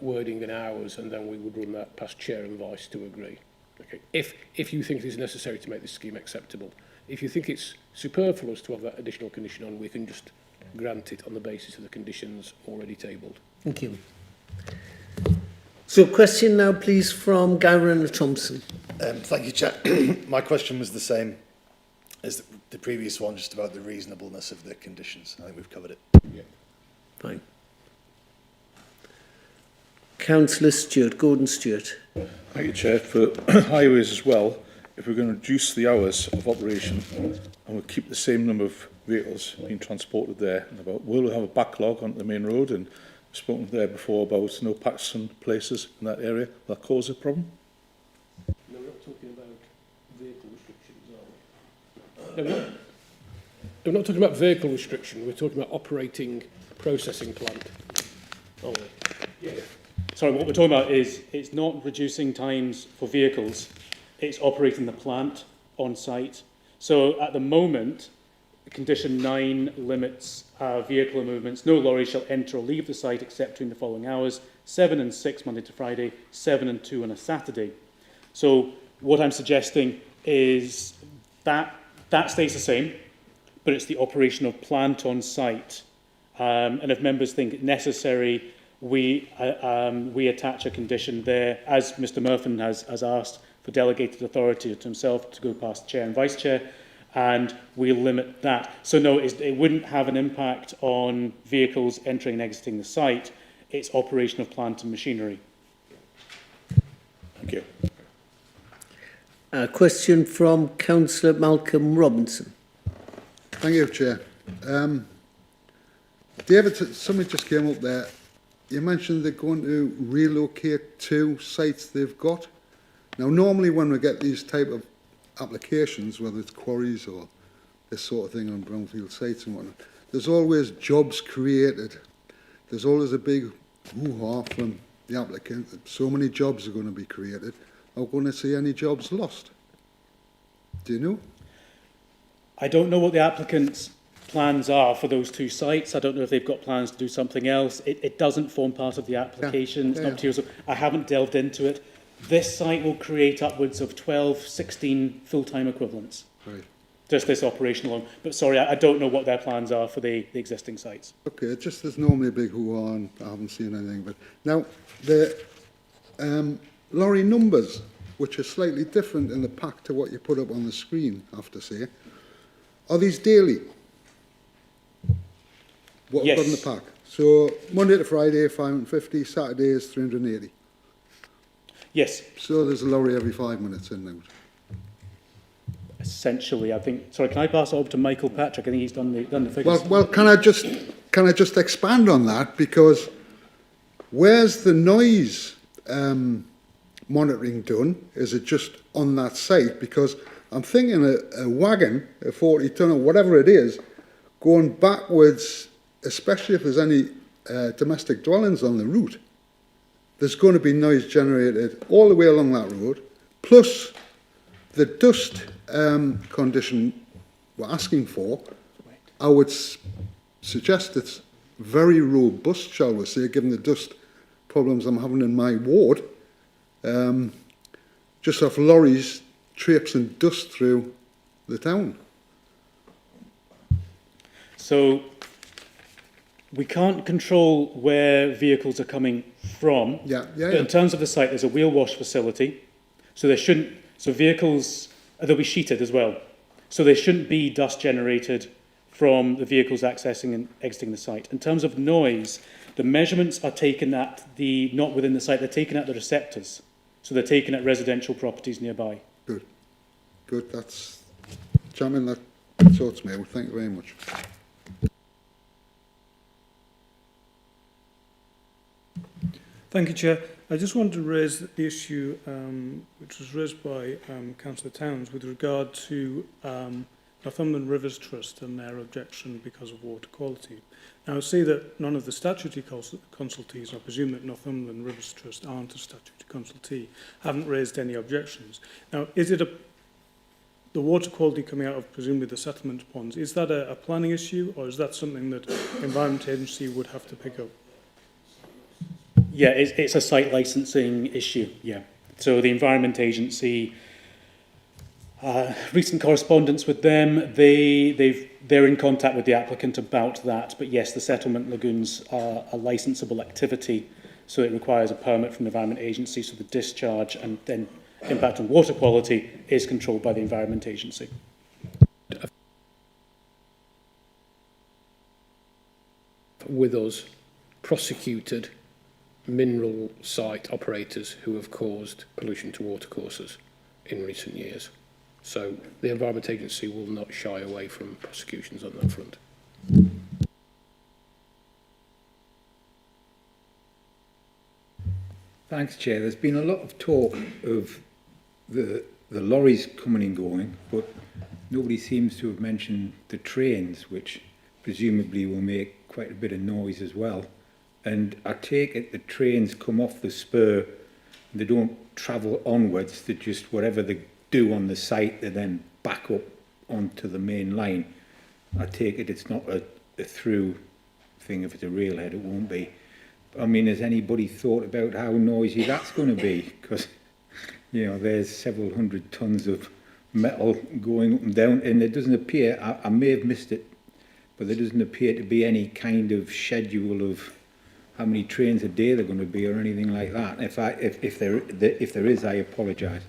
wording and hours, and then we would run that past chair and vice to agree. Okay. If you think it is necessary to make this scheme acceptable. If you think it's superfluous to have that additional condition on, we can just grant it on the basis of the conditions already tabled. Thank you. So, question now, please, from Guy Renner-Thompson. Thank you, Chair. My question was the same as the previous one, just about the reasonableness of the conditions. I think we've covered it. Yeah. Fine. Councillor Stewart, Gordon Stewart. Thank you, Chair. For highways as well, if we're going to reduce the hours of operation and we'll keep the same number of vehicles being transported there, and about will we have a backlog on the main road, and I've spoken there before about no parks and places in that area, will that cause a problem? No, we're not talking about vehicle restrictions, are we? No, we're not talking about vehicle restriction, we're talking about operating processing plant. Aren't we? Yeah. Sorry, what we're talking about is it's not reducing times for vehicles, it's operating the plant on site. So at the moment, condition 9 limits vehicle movements. No lorry shall enter or leave the site except during the following hours: 7 and 6 Monday to Friday, 7 and 2 on a Saturday. So what I'm suggesting is that stays the same, but it's the operation of plant on site. And if members think it necessary, we attach a condition there, as Mr Murphy has asked, for delegated authority to himself to go past chair and vice chair, and we'll limit that. So no, it wouldn't have an impact on vehicles entering and exiting the site. It's operation of plant and machinery. Thank you. A question from Councillor Malcolm Robinson. Thank you, Chair. David, somebody just came up there. You mentioned they're going to relocate 2 sites they've got. Now, normally when we get these type of applications, whether it's quarries or this sort of thing on brownfield sites and whatnot, there's always jobs created. There's always a big hoo-ha from the applicant that so many jobs are going to be created. Are we going to see any jobs lost? Do you know? I don't know what the applicant's plans are for those 2 sites. I don't know if they've got plans to do something else. It doesn't form part of the application. It's not material, so I haven't delved into it. This site will create upwards of 12, 16 full-time equivalents. Right. Just this operation alone. But sorry, I don't know what their plans are for the existing sites. Okay, it's just there's normally a big hoo-ha and I haven't seen anything. But now, the lorry numbers, which are slightly different in the pack to what you put up on the screen, I have to say, are these daily? What we've got in the pack. So Monday to Friday, 550, Saturday is 380. Yes. So there's a lorry every 5 minutes in and out. Essentially, I think. Sorry, can I pass it over to Michael Patrick? I think he's done the figures. Well, can I just expand on that, because where's the noise monitoring done? Is it just on that site? Because I'm thinking a wagon, a 40 tonne or whatever it is, going backwards, especially if there's any domestic dwellings on the route, there's going to be noise generated all the way along that road, plus the dust condition we're asking for. I would suggest it's very robust, shall we say, given the dust problems I'm having in my ward. Just off lorries traipsing dust through the town. So we can't control where vehicles are coming from. But in terms of the site, there's a wheel wash facility. So there shouldn't, so vehicles, they'll be sheeted as well. So there shouldn't be dust generated from the vehicles accessing and exiting the site. In terms of noise, the measurements are taken at not within the site, they're taken at the receptors. So they're taken at residential properties nearby. Good, that's, Chairman, that sorts me out. Thank you very much. Thank you, Chair. I just wanted to raise the issue which was raised by Councillor Towns with regard to Northumberland Rivers Trust and their objection because of water quality. Now, I see that none of the statutory consultees, I presume that Northumberland Rivers Trust aren't a statutory consultee, haven't raised any objections. Now, is it the water quality coming out of presumably the settlement ponds, is that a planning issue, or is that something that the Environment Agency would have to pick up? Yeah, it's a site licensing issue, yeah. So the Environment Agency, recent correspondence with them, they're in contact with the applicant about that. But yes, the settlement lagoons are a licensable activity, so it requires a permit from the Environment Agency, so the discharge and then impact on water quality is controlled by the Environment Agency. With us, prosecuted mineral site operators who have caused pollution to watercourses in recent years. So the Environment Agency will not shy away from prosecutions on that front. Thanks, Chair. There's been a lot of talk of the lorries coming and going, but nobody seems to have mentioned the trains, which presumably will make quite a bit of noise as well. And I take it the trains come off the spur, and they don't travel onwards, they just, whatever they do on the site, they then back up onto the main line. I take it it's not a through thing. If it's a railhead, it won't be. I mean, has anybody thought about how noisy that's going to be? Because, you know, there's several hundred tons of metal going up and down, and it doesn't appear, I may have missed it, but there doesn't appear to be any kind of schedule of how many trains a day they're going to be or anything like that. If there is, I apologise.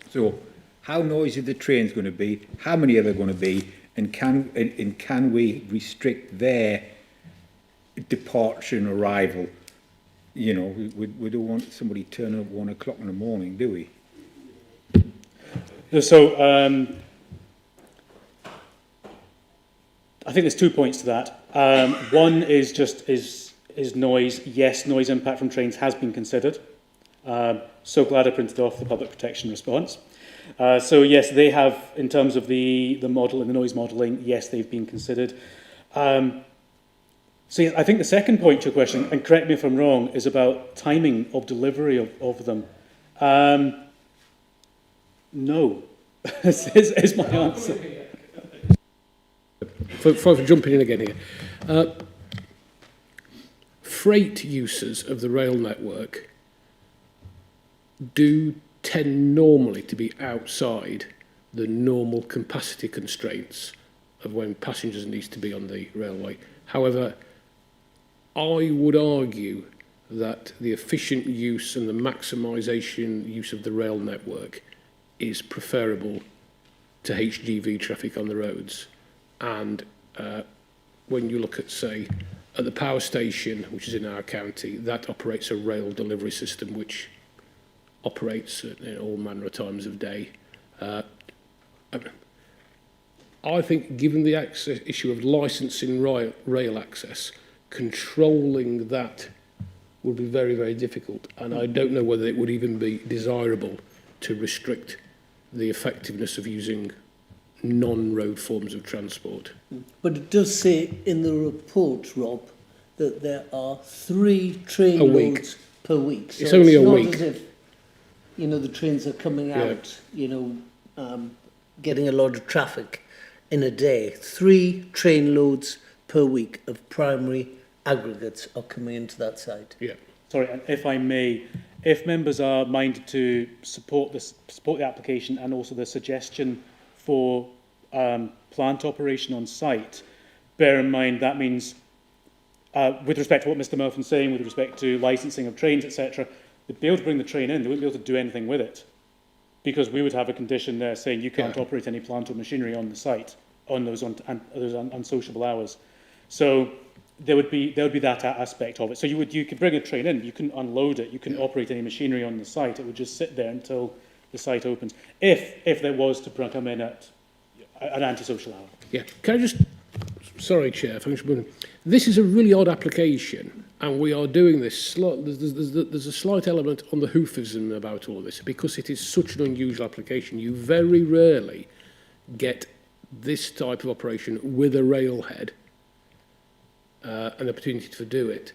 So, how noisy the train's going to be, how many are there going to be, and can we restrict their departure and arrival? You know, we don't want somebody turning up 1 o'clock in the morning, do we? So, I think there's 2 points to that. One is just is noise. Yes, noise impact from trains has been considered. So glad I printed off the public protection response. So yes, they have, in terms of the model and the noise modelling, yes, they've been considered. So yeah, I think the second point to your question, and correct me if I'm wrong, is about timing of delivery of them. No, is my answer. For jumping in again here, freight users of the rail network do tend normally to be outside the normal capacity constraints of when passengers need to be on the railway. However, I would argue that the efficient use and the maximisation use of the rail network is preferable to HGV traffic on the roads. And when you look at, say, at the power station, which is in our county, that operates a rail delivery system which operates at all manner of times of day. I think given the issue of licensing rail access, controlling that would be very, very difficult. And I don't know whether it would even be desirable to restrict the effectiveness of using non-road forms of transport. But it does say in the report, Rob, that there are 3 train loads per week. So it's only a week. As if, you know, the trains are coming out, you know, getting a lot of traffic in a day. 3 train loads per week of primary aggregates are coming into that site. Yeah. Sorry, and if I may, if members are minded to support the application and also the suggestion for plant operation on site, bear in mind that means, with respect to what Mr Murphy's saying, with respect to licensing of trains, etc., they'd be able to bring the train in, they wouldn't be able to do anything with it, because we would have a condition there saying you can't operate any plant or machinery on the site on those unsociable hours. So there would be that aspect of it. So you could bring a train in, you couldn't unload it, you couldn't operate any machinery on the site. It would just sit there until the site opens. If there was to come in at an antisocial hour. Yeah. Can I just, sorry, Chair, this is a really odd application, and we are doing this. There's a slight element on the hoofism about all this because it is such an unusual application. You very rarely get this type of operation with a railhead. An opportunity to do it.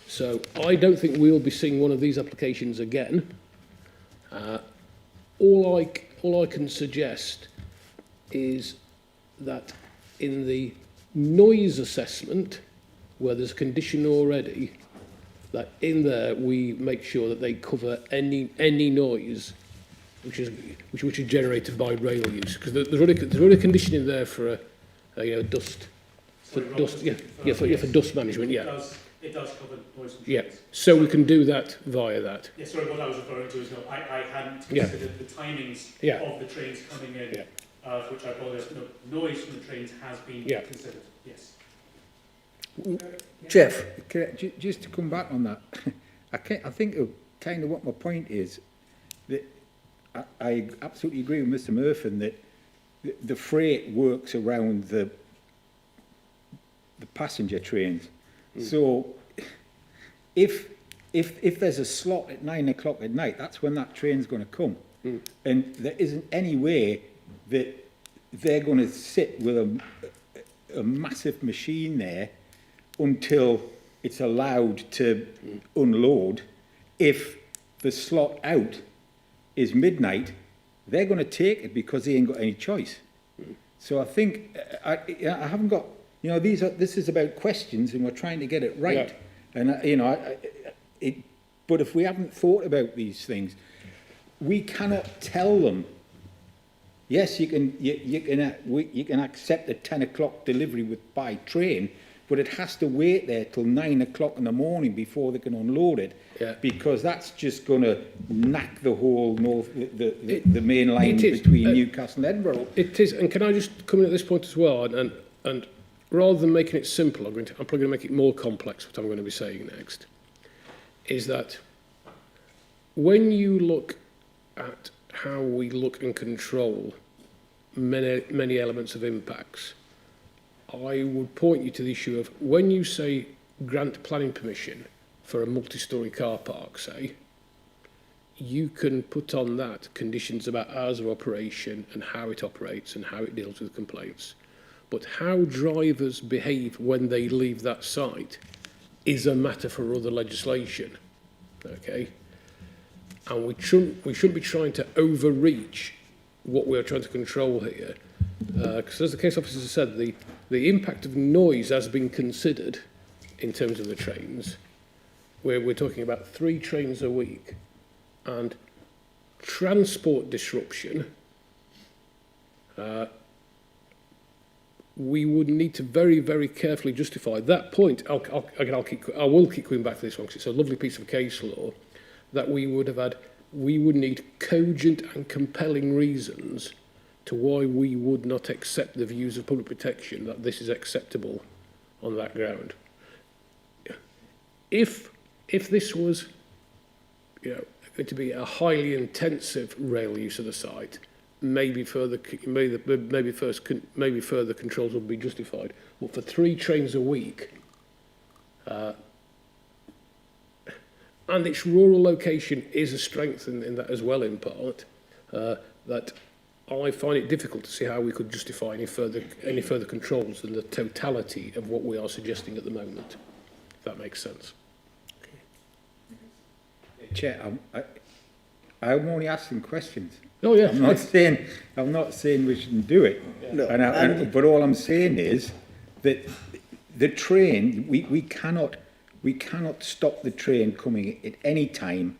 So I don't think we'll be seeing one of these applications again. All I can suggest is that in the noise assessment, where there's a condition already, that in there we make sure that they cover any noise which is generated by rail use, because there's already a condition in there for dust. For dust management, It does cover noise control. Yeah, so we can do that via that. Yeah, sorry, what I was referring to is I hadn't considered the timings of the trains coming in, which I apologise. No, noise from the trains has been considered, yes. Jeff? Just to come back on that, I think kind of what my point is, that I absolutely agree with Mr Murphy that the freight works around the passenger trains. So if there's a slot at 9 o'clock at night, that's when that train's going to come. And there isn't any way that they're going to sit with a massive machine there until it's allowed to unload. If the slot out is midnight, they're going to take it because they ain't got any choice. So I think I haven't got. This is about questions, and we're trying to get it right. Yeah. And but if we haven't thought about these things, we cannot tell them, yes, you can accept a 10 o'clock delivery by train, but it has to wait there till 9 o'clock in the morning before they can unload it, because that's just going to knack the whole the main line between Newcastle and Edinburgh. It is, and can I just come in at this point as well, and rather than making it simple, I'm probably going to make it more complex, what I'm going to be saying next, is that when you look at how we look and control many elements of impacts, I would point you to the issue of when you say grant planning permission for a multi-storey car park, say, you can put on that conditions about hours of operation and how it operates and how it deals with complaints. But how drivers behave when they leave that site is a matter for other legislation, okay? And we shouldn't be trying to overreach what we're trying to control here. Because as the case officer said, the impact of noise has been considered in terms of the trains, where we're talking about 3 trains a week, and transport disruption, we would need to very, very carefully justify that point. I will keep coming back to this one because it's a lovely piece of case law that we would need cogent and compelling reasons to why we would not accept the views of public protection that this is acceptable on that ground. If this was, going to be a highly intensive rail use of the site, maybe further controls would be justified. But for 3 trains a week, and its rural location is a strength in that as well, in part, that I find it difficult to see how we could justify any further controls than the totality of what we are suggesting at the moment, if that makes sense. Chair, I'm only asking questions. Oh yeah. I'm not saying we shouldn't do it. No. But all I'm saying is that the train, we cannot stop the train coming at any time,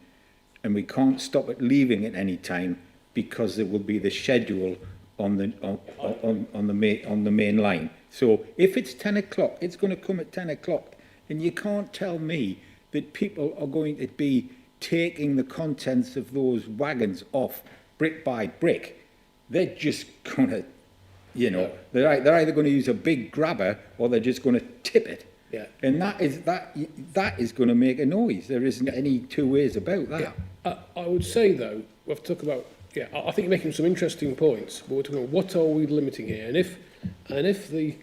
and we can't stop it leaving at any time, because there will be the schedule on the main line. So if it's 10 o'clock, it's going to come at 10 o'clock, and you can't tell me that people are going to be taking the contents of those wagons off brick by brick. They're just going to, they're either going to use a big grabber or they're just going to tip it. Yeah. And that is going to make a noise. There isn't any two ways about that. Yeah. I would say though, we've talked about. Yeah, I think you're making some interesting points, but we're talking about what are we limiting here, and if the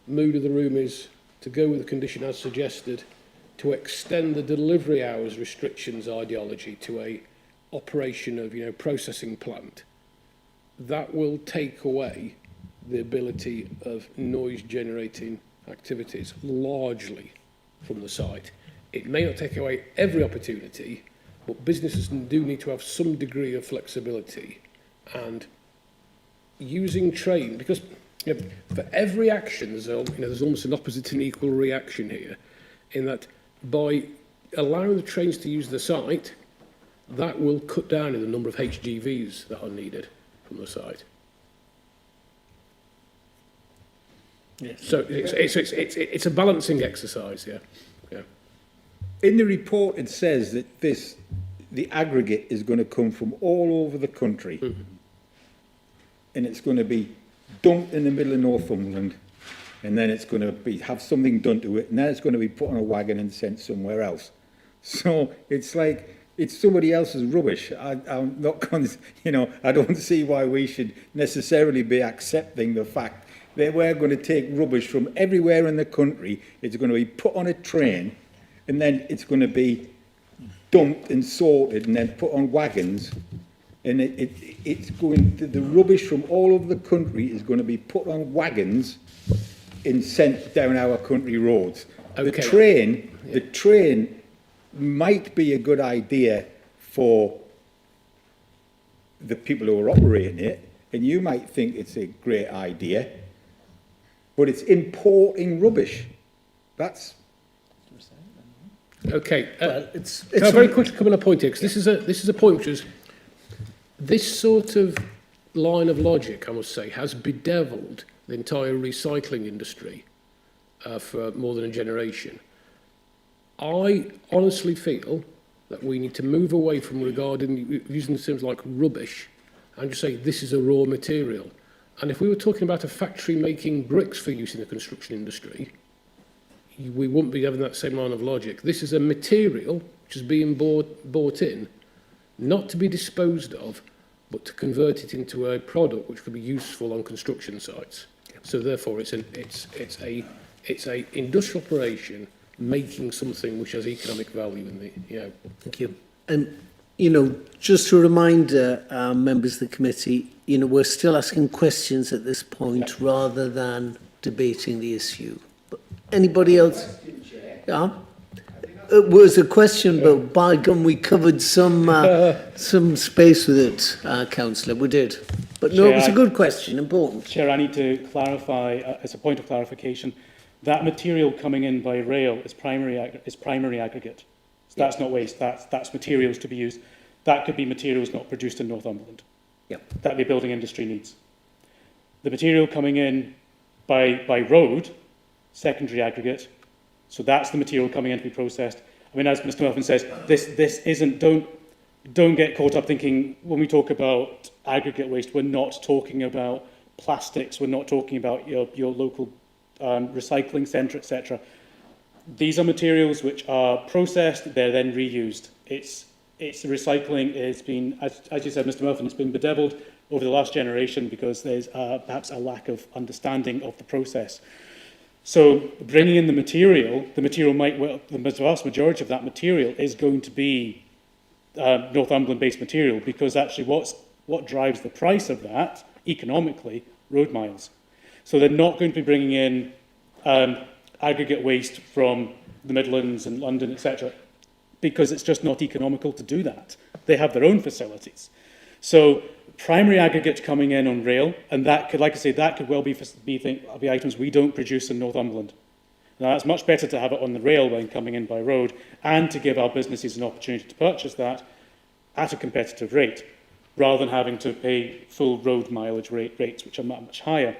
mood of the room is to go with the condition as suggested, to extend the delivery hours restrictions ideology to a operation of processing plant, that will take away the ability of noise generating activities largely from the site. It may not take away every opportunity, but businesses do need to have some degree of flexibility, and using train, because for every action there's almost an opposite and equal reaction here, in that by allowing the trains to use the site, that will cut down in the number of HGVs that are needed from the site. Yes. So it's a balancing exercise, yeah. In the report, it says that the aggregate is going to come from all over the country, and it's going to be dumped in the middle of Northumberland, and then it's going to have something done to it, and then it's going to be put on a wagon and sent somewhere else. So it's like it's somebody else's rubbish. I'm not, I don't see why we should necessarily be accepting the fact that we're going to take rubbish from everywhere in the country. It's going to be put on a train, and then it's going to be dumped and sorted and then put on wagons, and it's going to, the rubbish from all over the country is going to be put on wagons and sent down our country roads. Okay. The train might be a good idea for the people who are operating it, and you might think it's a great idea, but it's importing rubbish. That's okay. It's very quickly come on a point here, because this is a point which is This sort of line of logic, I must say, has bedeviled the entire recycling industry for more than a generation. I honestly feel that we need to move away from regarding using terms like rubbish and just say this is a raw material. And if we were talking about a factory making bricks for use in the construction industry, we wouldn't be having that same line of logic. This is a material which is being bought in, not to be disposed of, but to convert it into a product which could be useful on construction sites. So therefore, it's a industrial operation making something which has economic value in the, you know. Thank you. And, you know, just to remind members of the committee, you know, we're still asking questions at this point rather than debating the issue. But anybody else? Yeah? It was a question, but by gum, we covered some space with it, Councillor. We did. But no, it was a good question, important. Chair, I need to clarify, as a point of clarification, that material coming in by rail is primary aggregate. So that's not waste, that's materials to be used. That could be materials not produced in Northumberland. That the building industry needs. The material coming in by road, secondary aggregate, so that's the material coming in to be processed. I mean, as Mr. Murphy says, this isn't, don't get caught up thinking when we talk about aggregate waste, we're not talking about plastics, we're not talking about your local recycling centre, etc. These are materials which are processed, they're then reused. It's recycling has been, as you said, Mr. Murphy, it's been bedeviled over the last generation because there's perhaps a lack of understanding of the process. So bringing in the material might, well, the vast majority of that material is going to be Northumberland-based material, because actually what drives the price of that economically, road miles. So they're not going to be bringing in aggregate waste from the Midlands and London, etc., because it's just not economical to do that. They have their own facilities. So primary aggregate coming in on rail, and that could, like I say, that could well be items we don't produce in Northumberland. Now, it's much better to have it on the rail than coming in by road, and to give our businesses an opportunity to purchase that at a competitive rate, rather than having to pay full road mileage rates, which are much higher.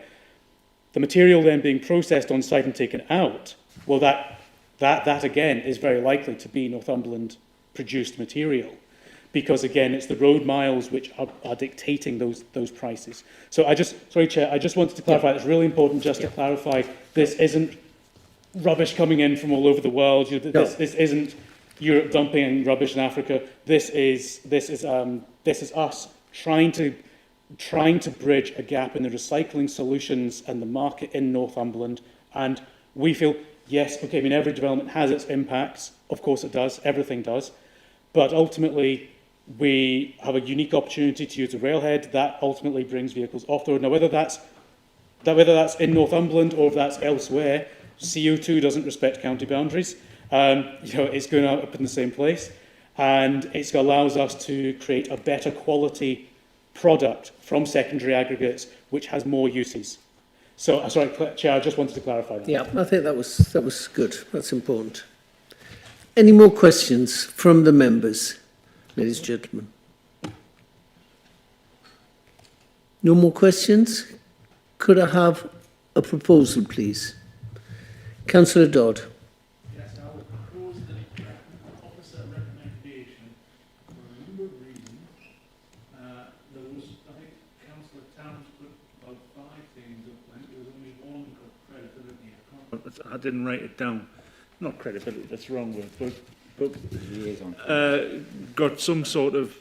The material then being processed on site and taken out, well, that again is very likely to be Northumberland produced material, because again it's the road miles which are dictating those prices. So sorry Chair, I just wanted to clarify, it's really important just to clarify, this isn't rubbish coming in from all over the world. This isn't Europe dumping rubbish in Africa. This is us trying to bridge a gap in the recycling solutions and the market in Northumberland. And we feel, yes, okay, I mean, every development has its impacts. Of course it does. Everything does. But ultimately, we have a unique opportunity to use a railhead that ultimately brings vehicles off the road. Now, whether that's in Northumberland or if that's elsewhere, CO2 doesn't respect county boundaries. It's going up in the same place, and it allows us to create a better quality product from secondary aggregates, which has more uses. So, sorry, Chair, I just wanted to clarify that. Yeah, I think that was good. That's important. Any more questions from the members, ladies and gentlemen? No more questions? Could I have a proposal, please? Councillor Dodd. Yes, I would propose that officer recommendation for a number of reasons. There was, I think, Councillor Towns put about 5 things up. I think there was only one got credibility. I didn't write it down. Not credibility, that's the wrong word, but got some sort of,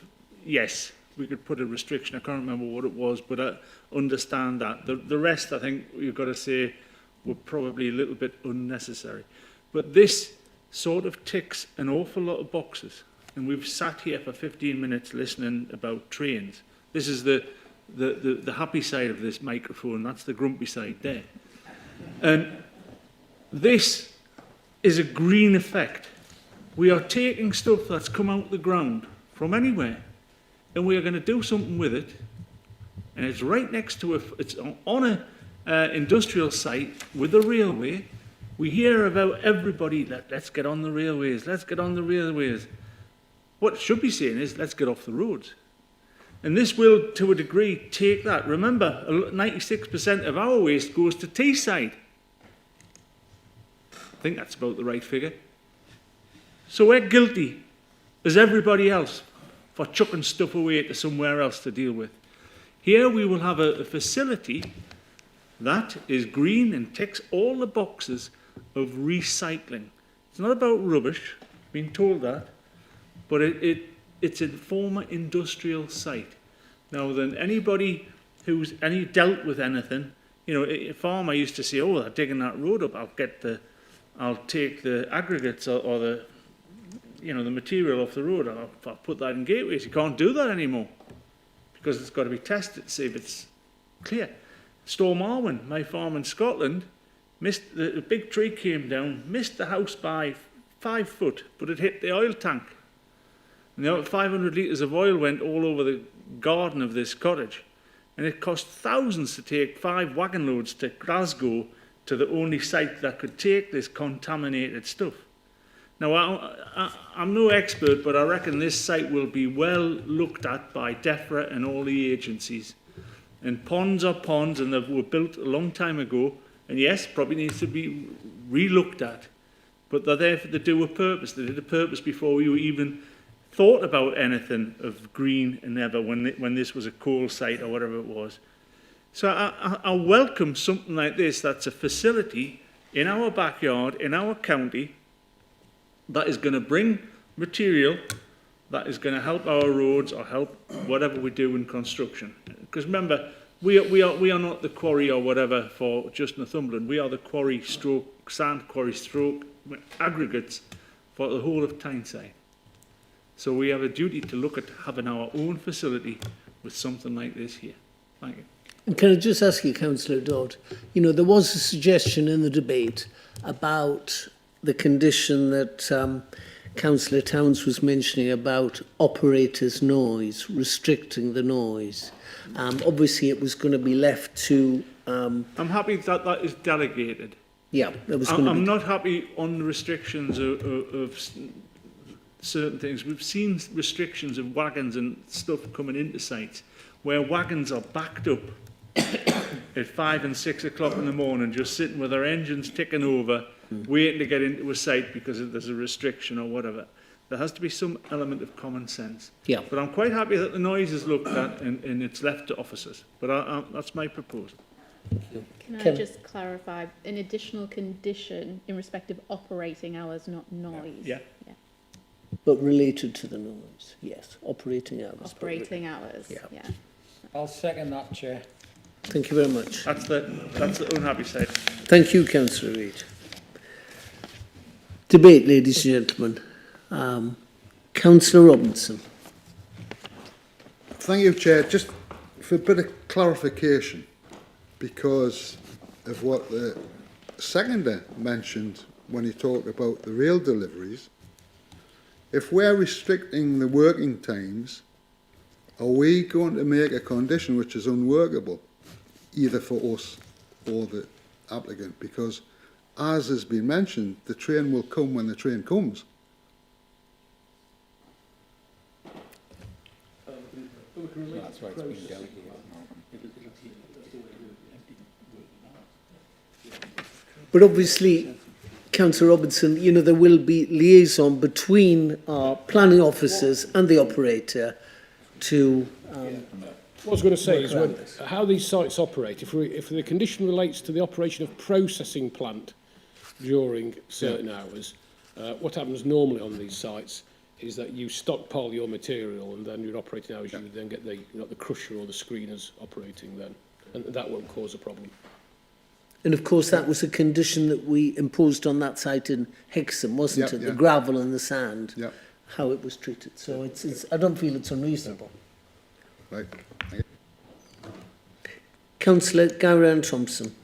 yes, we could put a restriction. I can't remember what it was, but I understand that. The rest, I think, you've got to say, were probably a little bit unnecessary. But this sort of ticks an awful lot of boxes. And we've sat here for 15 minutes listening about trains. This is the happy side of this microphone. That's the grumpy side there. And this is a green effect. We are taking stuff that's come out of the ground from anywhere, and we are going to do something with it. And it's right next to it's on a industrial site with the railway. We hear about everybody that let's get on the railways, let's get on the railways. What it should be saying is let's get off the roads. And this will, to a degree, take that. Remember, 96% of our waste goes to Teesside. I think that's about the right figure. So we're guilty, as everybody else, for chucking stuff away to somewhere else to deal with. Here we will have a facility that is green and ticks all the boxes of recycling. It's not about rubbish, been told that, but it's a former industrial site. Now, then anybody who's dealt with anything, you know, a farmer used to say, "Oh, they're digging that road up. I'll take the aggregates or the, you know, the material off the road. I'll put that in gateways." You can't do that anymore because it's got to be tested to see if it's clear. Storm Arwen, my farm in Scotland, missed the big tree came down, missed the house by 5 foot, but it hit the oil tank. And the 500 litres of oil went all over the garden of this cottage. And it cost thousands to take 5 wagon loads to Glasgow, to the only site that could take this contaminated stuff. Now, I'm no expert, but I reckon this site will be well looked at by DEFRA and all the agencies. And ponds are ponds, and they were built a long time ago. And yes, probably needs to be re-looked at. But they're there to do a purpose. They did a purpose before we even thought about anything of green and ever when this was a coal site or whatever it was. So I welcome something like this. That's a facility in our backyard, in our county, that is going to bring material that is going to help our roads or help whatever we do in construction. Because remember, we are not the quarry or whatever for just Northumberland. We are the quarry stroke, sand quarry stroke, aggregates for the whole of Tyneside. So we have a duty to look at having our own facility with something like this here. Thank you. And can I just ask you, Councillor Dodd, you know, there was a suggestion in the debate about the condition that Councillor Towns was mentioning about operators' noise, restricting the noise. Obviously, it was going to be left to... I'm happy that that is delegated. Yeah, that was going to be... I'm not happy on the restrictions of certain things. We've seen restrictions of wagons and stuff coming into sites where wagons are backed up at 5 and 6 o'clock in the morning, just sitting with their engines ticking over, waiting to get into a site because there's a restriction or whatever. There has to be some element of common sense. Yeah. But I'm quite happy that the noise is looked at and it's left to officers. But that's my proposal. Can I just clarify, an additional condition in respect of operating hours, not noise? Yeah. But related to the noise, yes, operating hours. Operating hours, yeah. I'll second that, Chair. Thank you very much. That's the unhappy side. Thank you, Councillor Reid. Debate, ladies and gentlemen. Councillor Robinson. Thank you, Chair. Just for a bit of clarification, because of what the seconder mentioned when he talked about the rail deliveries, if we're restricting the working times, are we going to make a condition which is unworkable, either for us or the applicant? Because, as has been mentioned, the train will come when the train comes. That's why it's been delegated. But obviously, Councillor Robinson, you know, there will be liaison between our planning officers and the operator to... What I was going to say is how these sites operate. If the condition relates to the operation of processing plant during certain hours, what happens normally on these sites is that you stockpile your material, and then your operating hours, you then get the crusher or the screeners operating then, and that won't cause a problem. And of course, that was a condition that we imposed on that site in Hexham, wasn't it? The gravel and the sand, how it was treated. So it's I don't feel it's unreasonable. Right. Councillor Gowran Thompson.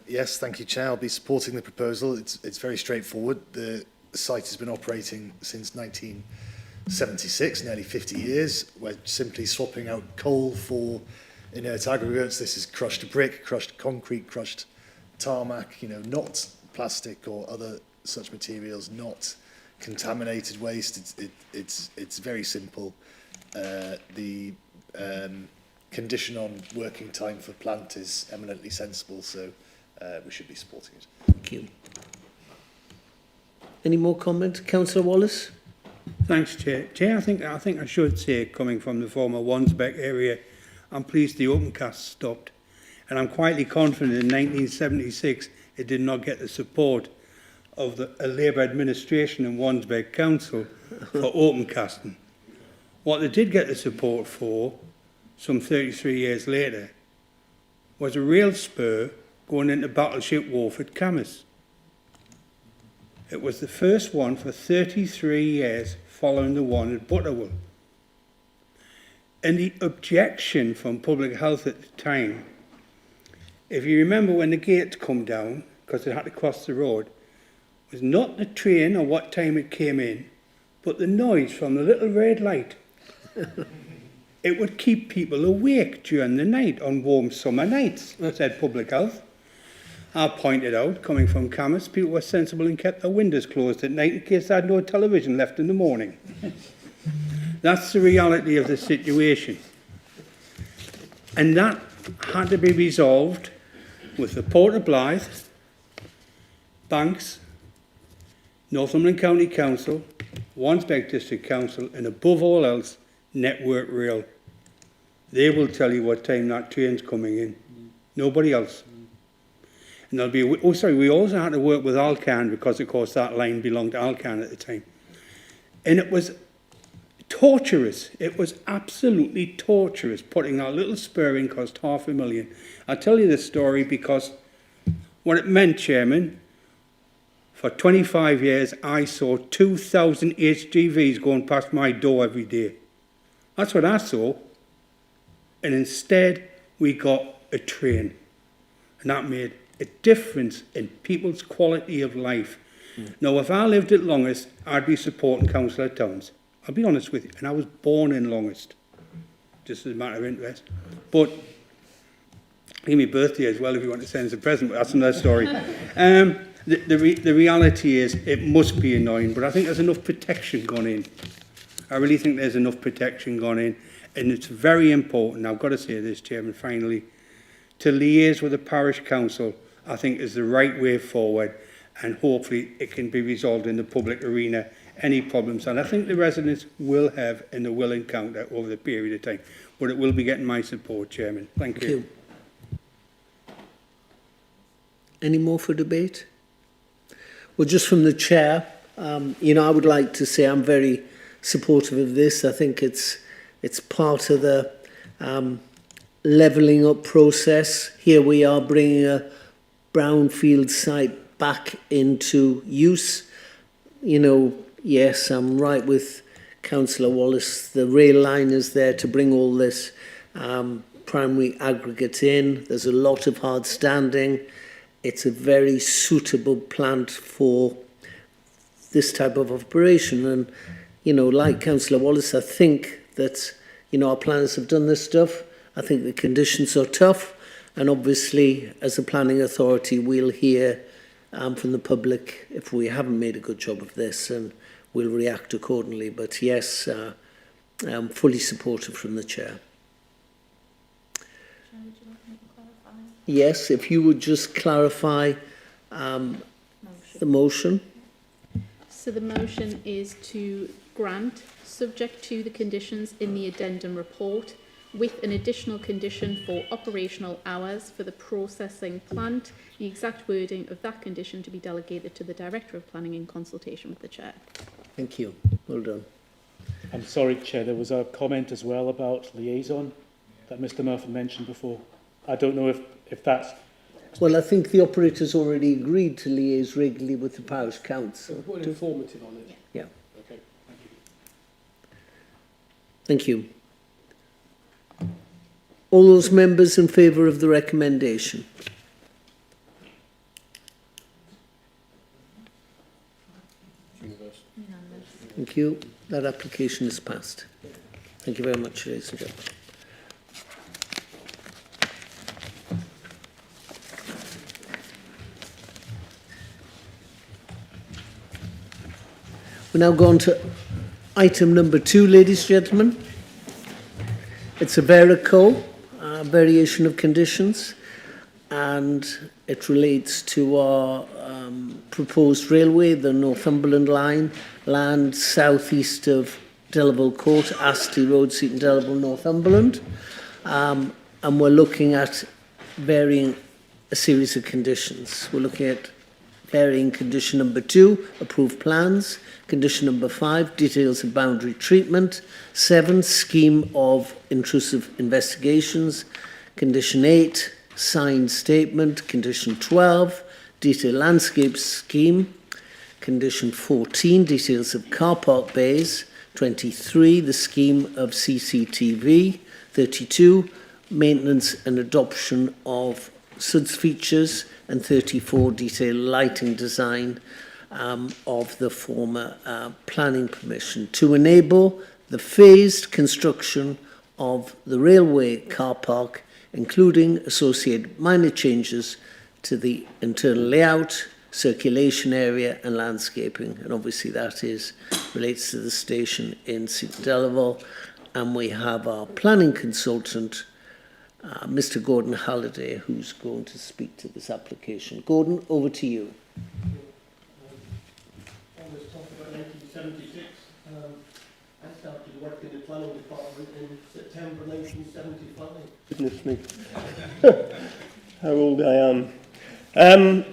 Yes, thank you, Chair. I'll be supporting the proposal. It's very straightforward. The site has been operating since 1976, nearly 50 years. We're simply swapping out coal for inert aggregates. This is crushed brick, crushed concrete, crushed tarmac, you know, not plastic or other such materials, not contaminated waste. It's very simple. the condition on working time for plant is eminently sensible, so we should be supporting it. Thank you. Any more comment? Councillor Wallace? Thanks, Chair. Chair, I think I should say, coming from the former Wansbeck area, I'm pleased the open cast stopped. And I'm quietly confident in 1976 it did not get the support of a Labour administration in Wansbeck Council for open casting. What they did get the support for, some 33 years later, was a rail spur going into Battleship Wharf at Camas. It was the first one for 33 years following the one at Butterwell. And the objection from public health at the time, if you remember when the gates come down, because they had to cross the road, was not the train or what time it came in, but the noise from the little red light. It would keep people awake during the night on warm summer nights, said public health. I pointed out, coming from Camas, people were sensible and kept their windows closed at night in case they had no television left in the morning. That's the reality of the situation. And that had to be resolved with the Port of Blyth, Banks, Northumberland County Council, Wansbeck District Council, and above all else, Network Rail. They will tell you what time that train's coming in. Nobody else. And there'll be, we also had to work with Alcan because, of course, that line belonged to Alcan at the time. And it was torturous. It was absolutely torturous. Putting that little spur in cost $500,000. I'll tell you this story because what it meant, Chairman, for 25 years, I saw 2,000 HGVs going past my door every day. That's what I saw. And instead, we got a train. And that made a difference in people's quality of life. Now, if I lived at Longest, I'd be supporting Councillor Towns. I'll be honest with you. And I was born in Longest, just as a matter of interest. But, give me birthday as well if you want to send us a present, but that's another story. The reality is it must be annoying, but I think there's enough protection gone in. I really think there's enough protection gone in. And it's very important, I've got to say this, Chairman, finally, to liaise with the parish council, I think is the right way forward, and hopefully it can be resolved in the public arena, any problems. And I think the residents will have and they will encounter over the period of time. But it will be getting my support, Chairman. Thank you. Any more for debate? Well, just from the chair, I would like to say I'm very supportive of this. I think it's part of the levelling up process. Here we are bringing a brownfield site back into use. Yes, I'm right with Councillor Wallace. The rail line is there to bring all this primary aggregate in. There's a lot of hard standing. It's a very suitable plant for this type of operation. And, like Councillor Wallace, I think that, our planners have done this stuff. I think the conditions are tough. And obviously, as a planning authority, we'll hear from the public if we haven't made a good job of this, and we'll react accordingly. But yes, I'm fully supportive from the chair. Yes, if you would just clarify the motion. So the motion is to grant, subject to the conditions in the addendum report, with an additional condition for operational hours for the processing plant, the exact wording of that condition to be delegated to the Director of Planning in consultation with the Chair. Thank you. Well done. I'm sorry, Chair, there was a comment as well about liaison that Mr Murphy mentioned before. I don't know if that's... Well, I think the operator's already agreed to liaise regularly with the parish council. We're informative on it. Yeah. Okay, Thank you. All those members in favour of the recommendation? Thank you. That application is passed. Thank you very much, ladies and gentlemen. We're now going to item number 2, ladies and gentlemen. It's a verico, variation of conditions, and it relates to our proposed railway, the Northumberland line, land southeast of Delaval Court, Astley Road, Seaton Delaval, Northumberland. And we're looking at varying a series of conditions. We're looking at varying condition number 2, approved plans. Condition number 5, details of boundary treatment. 7, scheme of intrusive investigations. Condition 8, signed statement. Condition 12, detailed landscape scheme. Condition 14, details of car park bays. 23, the scheme of CCTV. 32, maintenance and adoption of SUDS features. And 34, detailed lighting design of the former planning permission to enable the phased construction of the railway car park, including associated minor changes to the internal layout, circulation area and landscaping. And obviously that relates to the station in Seaton Delaval. And we have our planning consultant, Mr. Gordon Halliday, who's going to speak to this application. Gordon, over to you. On this topic about 1976, I started work in the planning department in September 1975. Goodness me, how old I am.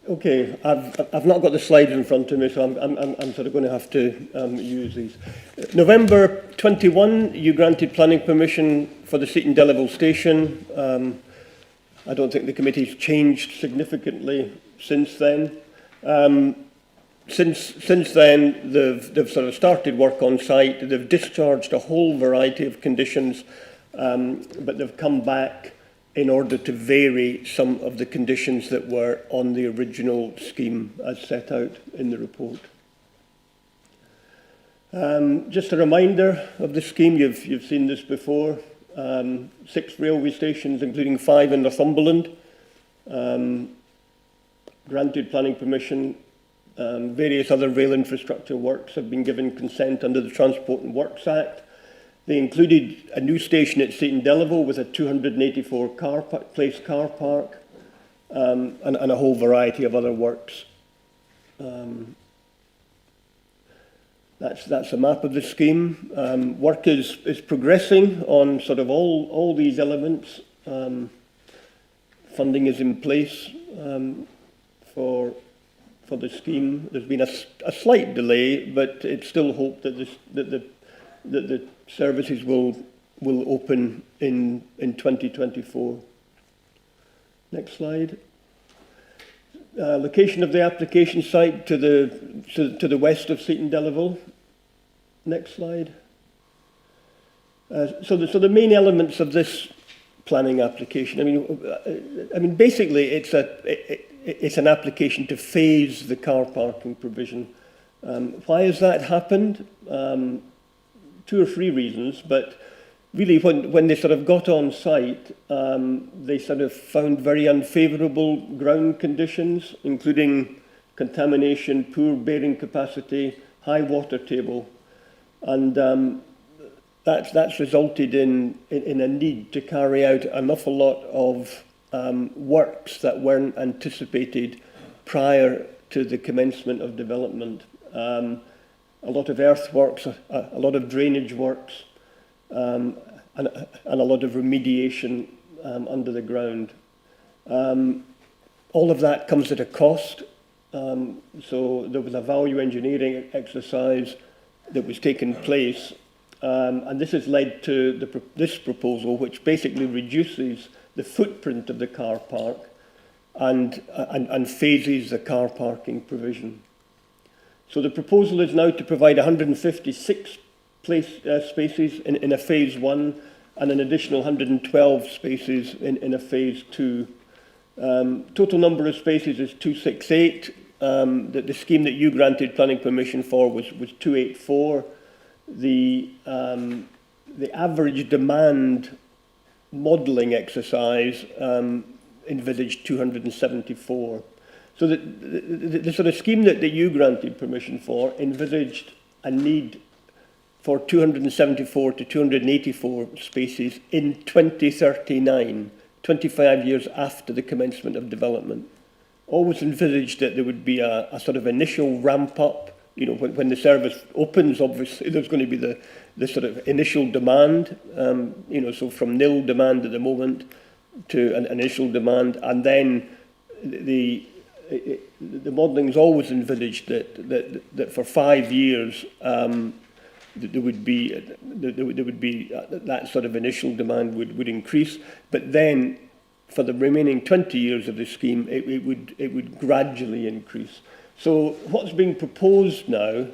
Okay, I've not got the slides in front of me, so I'm sort of going to have to use these. November 21, you granted planning permission for the Seaton Delaval station. I don't think the committee's changed significantly since then. Since then, they've sort of started work on site. They've discharged a whole variety of conditions, but they've come back in order to vary some of the conditions that were on the original scheme as set out in the report. Just a reminder of the scheme, you've seen this before. 6 railway stations, including 5 in Northumberland. Granted planning permission. Various other rail infrastructure works have been given consent under the Transport and Works Act. They included a new station at Seaton Delaval with a 284 place car park and a whole variety of other works. That's a map of the scheme. Work is progressing on sort of all these elements. Funding is in place for the scheme. There's been a slight delay, but it's still hoped that the services will open in 2024. Next slide. Location of the application site to the west of Seaton Delaval. Next slide. So the main elements of this planning application. I mean, basically, it's an application to phase the car parking provision. Why has that happened? 2 or 3 reasons, but really when they sort of got on site, they sort of found very unfavourable ground conditions, including contamination, poor bearing capacity, high water table, and that's resulted in a need to carry out an awful lot of works that weren't anticipated prior to the commencement of development. A lot of earthworks, a lot of drainage works, and a lot of remediation under the ground. All of that comes at a cost. So there was a value engineering exercise that was taking place, and this has led to this proposal, which basically reduces the footprint of the car park and phases the car parking provision. So the proposal is now to provide 156 spaces in a phase 1 and an additional 112 spaces in a phase 2. Total number of spaces is 268. The scheme that you granted planning permission for was 284. The average demand modelling exercise envisaged 274. So the sort of scheme that you granted permission for envisaged a need for 274 to 284 spaces in 2039, 25 years after the commencement of development. Always envisaged that there would be a sort of initial ramp up. You know, when the service opens, obviously there's going to be the sort of initial demand, you know, so from nil demand at the moment to an initial demand, and then the modelling's always envisaged that for 5 years there would be that sort of initial demand would increase, but then for the remaining 20 years of the scheme it would gradually increase. So what's being proposed now,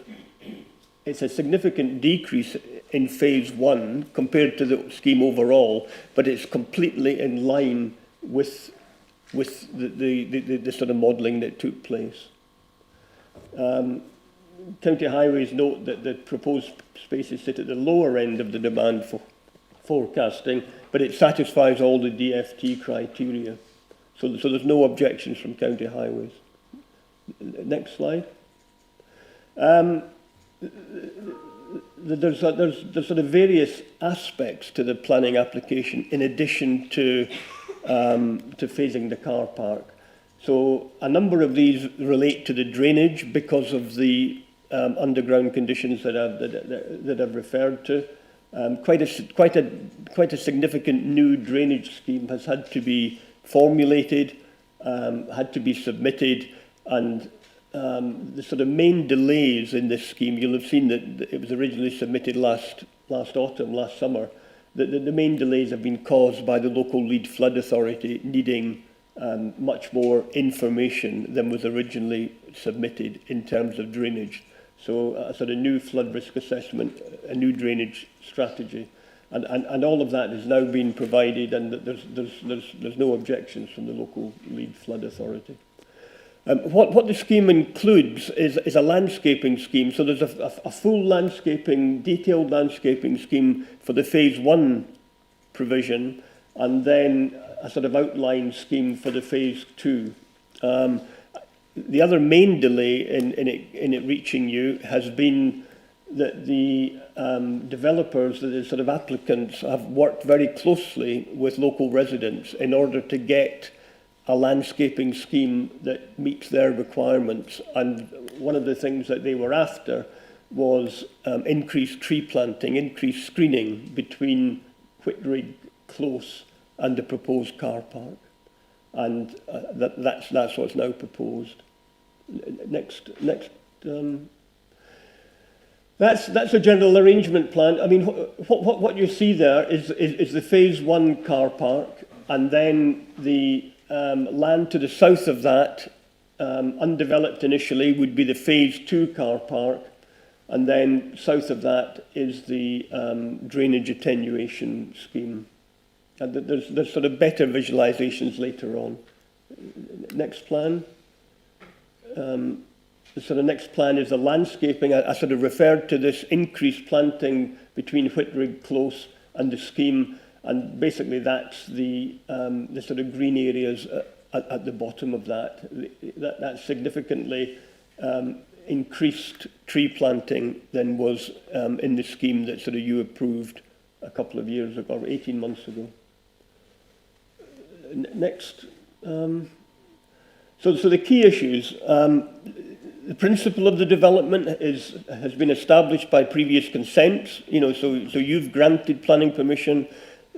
it's a significant decrease in phase 1 compared to the scheme overall, but it's completely in line with the sort of modelling that took place. County Highways note that the proposed spaces sit at the lower end of the demand for forecasting, but it satisfies all the DFT criteria. So there's no objections from County Highways. Next slide. There's sort of various aspects to the planning application in addition to phasing the car park. So a number of these relate to the drainage because of the underground conditions that I've referred to. Quite a significant new drainage scheme has had to be formulated, had to be submitted, and the sort of main delays in this scheme, you'll have seen that it was originally submitted last summer. The main delays have been caused by the local lead flood authority needing much more information than was originally submitted in terms of drainage. So a sort of new flood risk assessment, a new drainage strategy, and all of that has now been provided, and there's no objections from the local lead flood authority. What the scheme includes is a landscaping scheme. So there's a full landscaping, detailed landscaping scheme for the phase 1 provision, and then a sort of outline scheme for the phase 2. The other main delay in it reaching you has been that the developers, the sort of applicants, have worked very closely with local residents in order to get a landscaping scheme that meets their requirements. And one of the things that they were after was increased tree planting, increased screening between Whitrig Close and the proposed car park. And that's what's now proposed. Next. That's a general arrangement plan. I mean, what you see there is the phase 1 car park, and then the land to the south of that, undeveloped initially, would be the phase 2 car park, and then south of that is the drainage attenuation scheme. And there's sort of better visualizations later on. Next plan. The sort of next plan is the landscaping. I sort of referred to this increased planting between Whitrig Close and the scheme, and basically that's the sort of green areas at the bottom of that. That's significantly increased tree planting than was in the scheme that sort of you approved a couple of years ago, or 18 months ago. Next. So the key issues. The principle of the development has been established by previous consents. You know, so you've granted planning permission.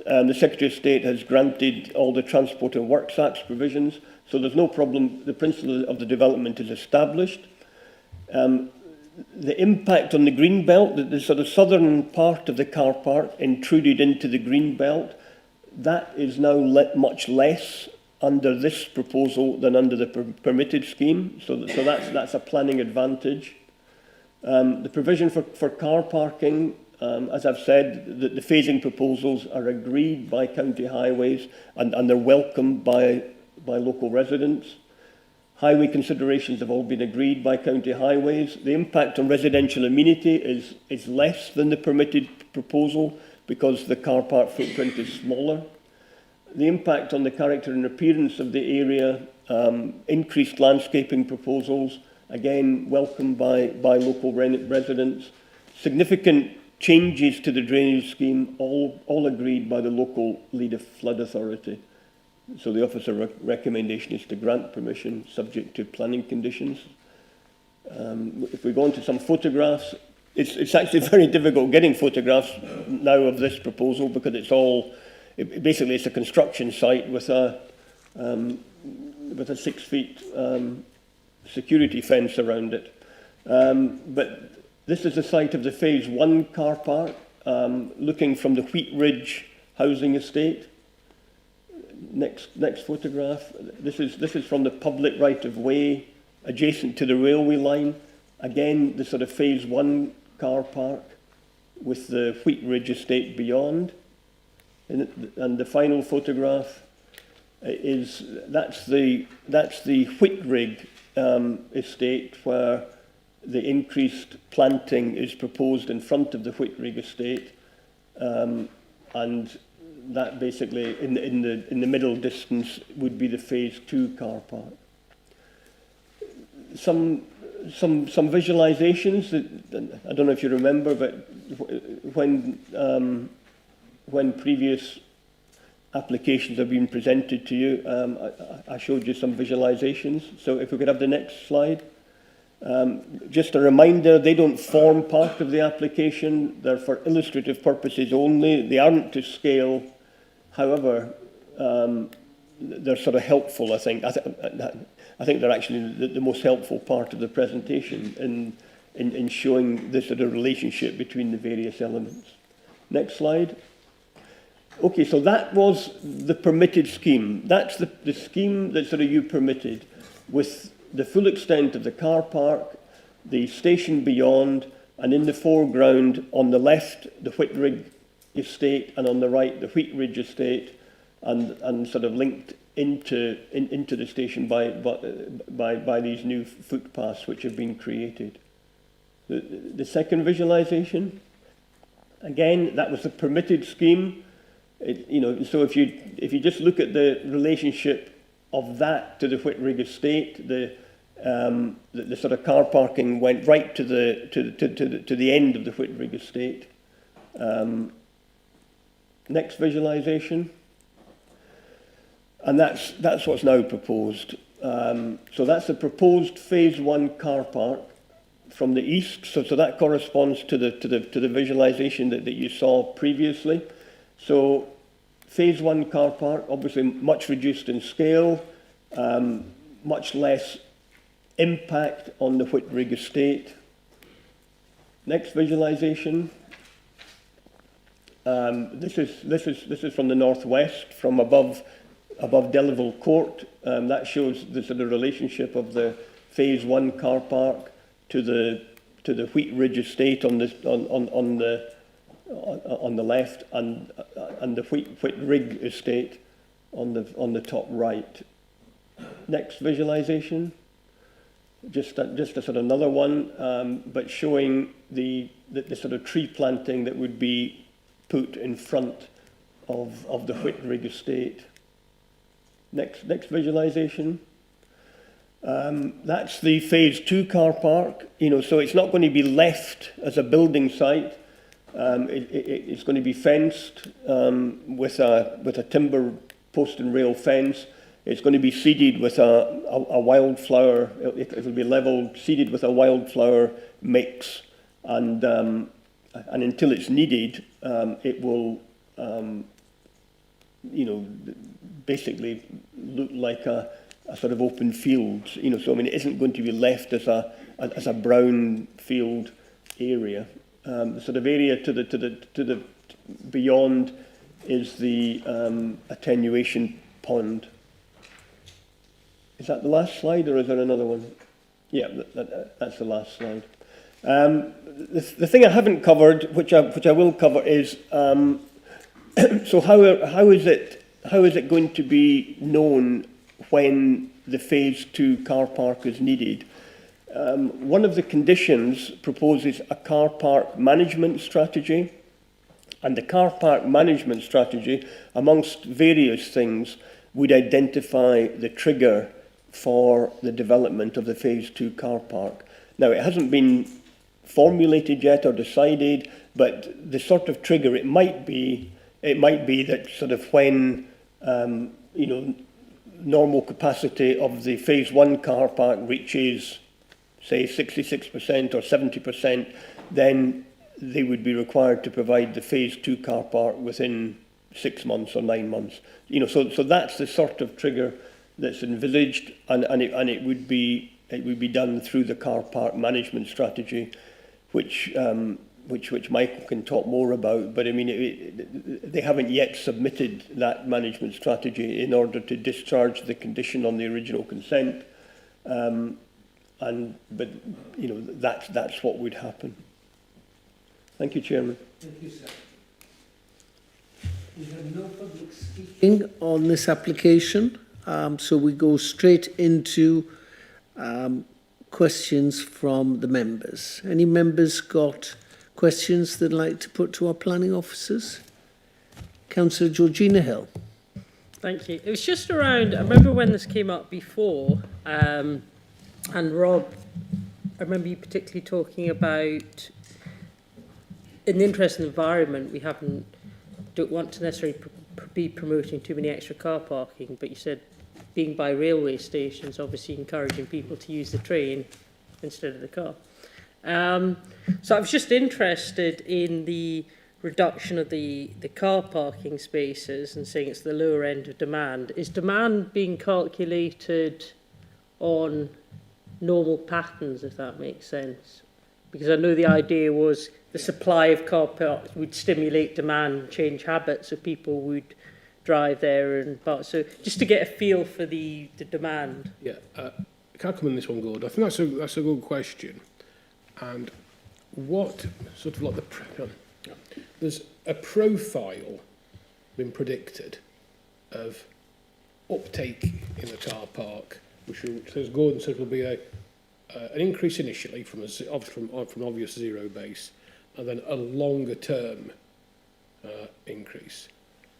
The Secretary of State has granted all the Transport and Works Act's provisions. So there's no problem. The principle of the development is established. The impact on the green belt, the sort of southern part of the car park intruded into the green belt, that is now much less under this proposal than under the permitted scheme. So that's a planning advantage. The provision for car parking, as I've said, the phasing proposals are agreed by County Highways and they're welcomed by local residents. Highway considerations have all been agreed by County Highways. The impact on residential amenity is less than the permitted proposal because the car park footprint is smaller. The impact on the character and appearance of the area, increased landscaping proposals, again welcomed by local residents. Significant changes to the drainage scheme, all agreed by the local lead of flood authority. So the officer recommendation is to grant permission subject to planning conditions. If we go on to some photographs, it's actually very difficult getting photographs now of this proposal because basically it's a construction site with a 6 feet security fence around it. But this is the site of the Phase 1 car park, looking from the Wheat Ridge housing estate. Next photograph. This is from the public right of way adjacent to the railway line. Again, the sort of Phase 1 car park with the Wheat Ridge estate beyond. And the final photograph is that's the Whitrig estate, where the increased planting is proposed in front of the Whitrig estate, and that basically in the middle distance would be the Phase 2 car park. Some visualizations that I don't know if you remember, but when previous applications have been presented to you, I showed you some visualizations. So if we could have the next slide. Just a reminder, they don't form part of the application. They're for illustrative purposes only. They aren't to scale. However, they're sort of helpful, I think. I think they're actually the most helpful part of the presentation in showing the sort of relationship between the various elements. Next slide. Okay, so that was the permitted scheme. That's the scheme that sort of you permitted, with the full extent of the car park, the station beyond, and in the foreground, on the left, the Whitrig estate, and on the right, the Wheat Ridge estate, and sort of linked into the station by these new footpaths which have been created. The second visualization, again, that was the permitted scheme. So if you just look at the relationship of that to the Whitrig estate, the sort of car parking went right to the end of the Whitrig estate. Next visualization, and that's what's now proposed. So that's the proposed Phase 1 car park from the east. So that corresponds to the visualization that you saw previously. So Phase 1 car park, obviously much reduced in scale, much less impact on the Whitrig estate. Next visualization. This is from the northwest, from above Delaval Court. That shows the sort of relationship of the Phase 1 car park to the Wheat Ridge estate on the left, and the Whitrig estate on the top right. Next visualization. Just a sort of another one, but showing the sort of tree planting that would be put in front of the Whitrig estate. Next visualization. That's the Phase 2 car park. So it's not going to be left as a building site. It's going to be fenced with a timber post and rail fence. It's going to be seeded with a wildflower. It will be levelled, seeded with a wildflower mix, and until it's needed, it will, basically look like a sort of open field. So I mean, it isn't going to be left as a brown field area. The sort of area to the beyond is the attenuation pond. Is that the last slide, or is there another one? Yeah, that's the last slide. The thing I haven't covered, which I will cover, is so how is it going to be known when the Phase 2 car park is needed? One of the conditions proposes a car park management strategy, and the car park management strategy, amongst various things, would identify the trigger for the development of the Phase 2 car park. Now, it hasn't been formulated yet or decided, But the sort of trigger it might be that sort of when, you know, normal capacity of the phase 1 car park reaches, say, 66% or 70%, then they would be required to provide the phase 2 car park within 6 months or 9 months. You know, so that's the sort of trigger that's envisaged, and it would be done through the car park management strategy, which Michael can talk more about. But I mean, they haven't yet submitted that management strategy in order to discharge the condition on the original consent. But you know, that's what would happen. Thank you, Chairman. Thank you, sir. We have no public speaking on this application, so we go straight into questions from the members. Any members got questions they'd like to put to our planning officers? Councillor Georgina Hill. Thank you. It was just around, I remember when this came up before, and Rob, I remember you particularly talking about, in the interest of the environment, we don't want to necessarily be promoting too many extra car parking, but you said being by railway stations, obviously encouraging people to use the train instead of the car. So I was just interested in the reduction of the car parking spaces and saying it's the lower end of demand. Is demand being calculated on normal patterns, if that makes sense? Because I know the idea was the supply of car parks would stimulate demand, change habits, so people would drive there and park. So just to get a feel for the demand. Yeah, I can't come in this one, Gord. I think that's a good question. And what sort of like there's a profile been predicted of uptake in the car park, which as Gordon said will be an increase initially from obvious zero base, and then a longer term increase.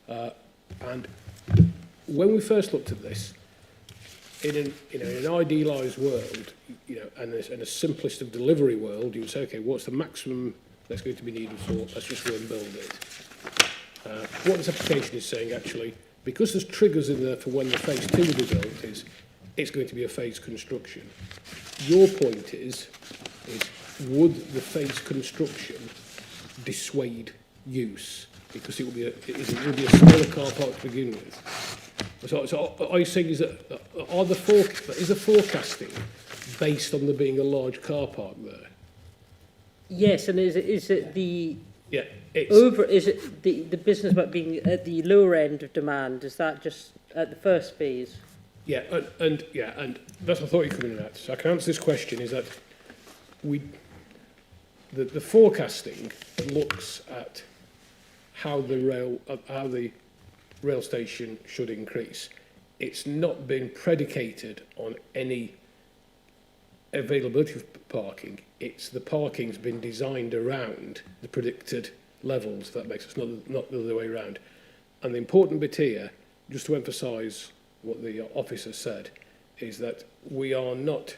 And when we first looked at this, in an idealised world, you know, and a simplest of delivery world, you would say, okay, what's the maximum that's going to be needed for? Let's just go and build it. What this application is saying, actually, because there's triggers in there for when the phase 2 will be built, is it's going to be a phased construction. Your point is would the phased construction dissuade use? Because it will be a smaller car park to begin with. So are you saying is the forecasting based on there being a large car park there? Yes, and is it the it's is it the business about being at the lower end of demand? Is that just at the first phase? Yeah, and that's what I thought you were coming at. So I can answer this question: is that the forecasting looks at how the rail station should increase. It's not been predicated on any availability of parking. It's the parking's been designed around the predicted levels, if that makes sense, not the other way around. And the important bit here, just to emphasise what the officer said, is that we are not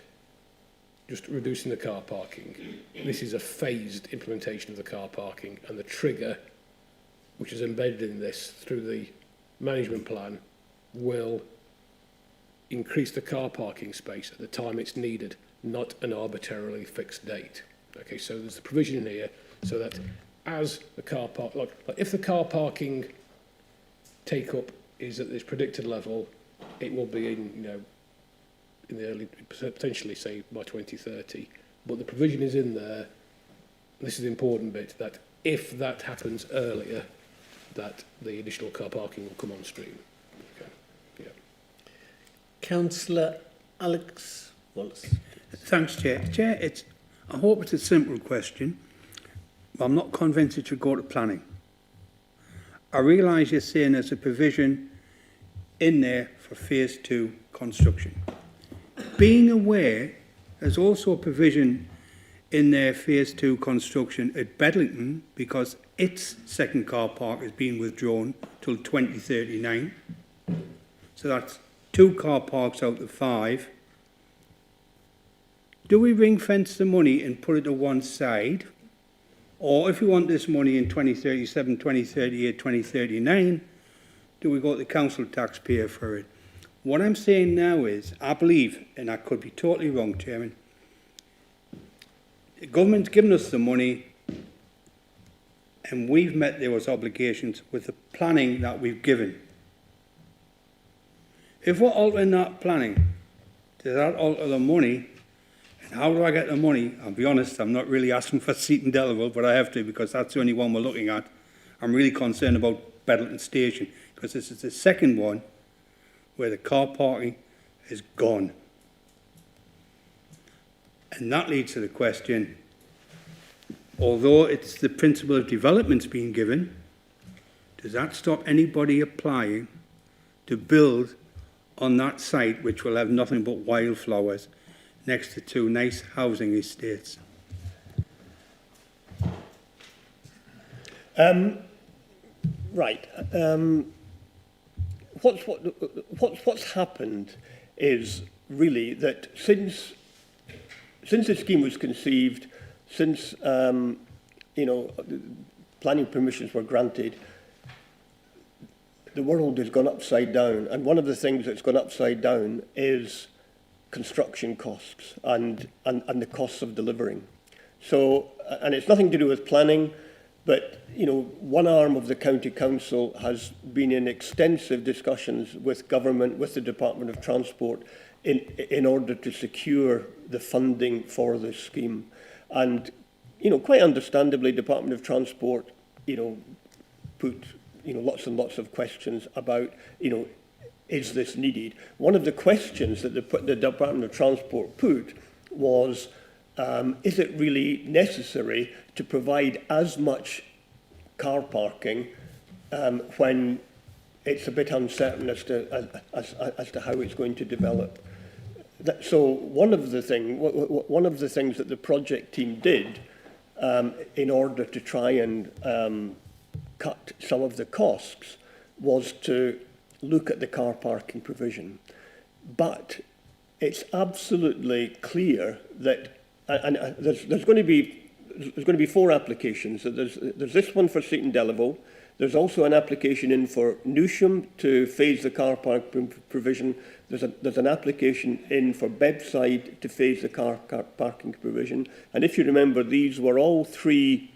just reducing the car parking. This is a phased implementation of the car parking, and the trigger, which is embedded in this through the management plan, will increase the car parking space at the time it's needed, not an arbitrarily fixed date. Okay, so there's the provision in here so that as the car park, like if the car parking take up is at this predicted level, it will be in the early, potentially say by 2030. But the provision is in there. This is the important bit, that if that happens earlier, that the additional car parking will come on stream. Okay. Yeah. Councillor Alex Wallace. Thanks, Chair. Chair, I hope it's a simple question, but I'm not convinced it should go to planning. I realise you're saying there's a provision in there for phase 2 construction. Being aware, there's also a provision in their phase 2 construction at Bedlington because its second car park is being withdrawn till 2039. So that's 2 car parks out of 5. Do we ring fence the money and put it to one side, Or if we want this money in 2037, 2038, 2039, do we go to the council taxpayer for it? What I'm saying now is, I believe, and I could be totally wrong, Chairman, the government's given us the money and we've met those obligations with the planning that we've given. If we're altering that planning, does that alter the money? And how do I get the money? I'll be honest, I'm not really asking for Seaton Delaval, but I have to because that's the only one we're looking at. I'm really concerned about Bedlington Station because this is the second one where the car parking is gone. And that leads to the question, although it's the principle of development's being given, does that stop anybody applying to build on that site which will have nothing but wildflowers next to two nice housing estates? Right. What's happened is really that since the scheme was conceived, since planning permissions were granted, the world has gone upside down, and one of the things that's gone upside down is construction costs and the costs of delivering. So, and it's nothing to do with planning, but one arm of the county council has been in extensive discussions with government, with the Department of Transport, in order to secure the funding for this scheme. And quite understandably, Department of Transport put lots and lots of questions about is this needed? One of the questions that the Department of Transport put was, is it really necessary to provide as much car parking when it's a bit uncertain as to how it's going to develop? So one of the things that the project team did in order to try and cut some of the costs was to look at the car parking provision. But it's absolutely clear that, and there's going to be 4 applications. So there's this one for Seaton Delaval. There's also an application in for Newsham to phase the car park provision. There's an application in for Bebbside to phase the car parking provision. And if you remember, these were all 3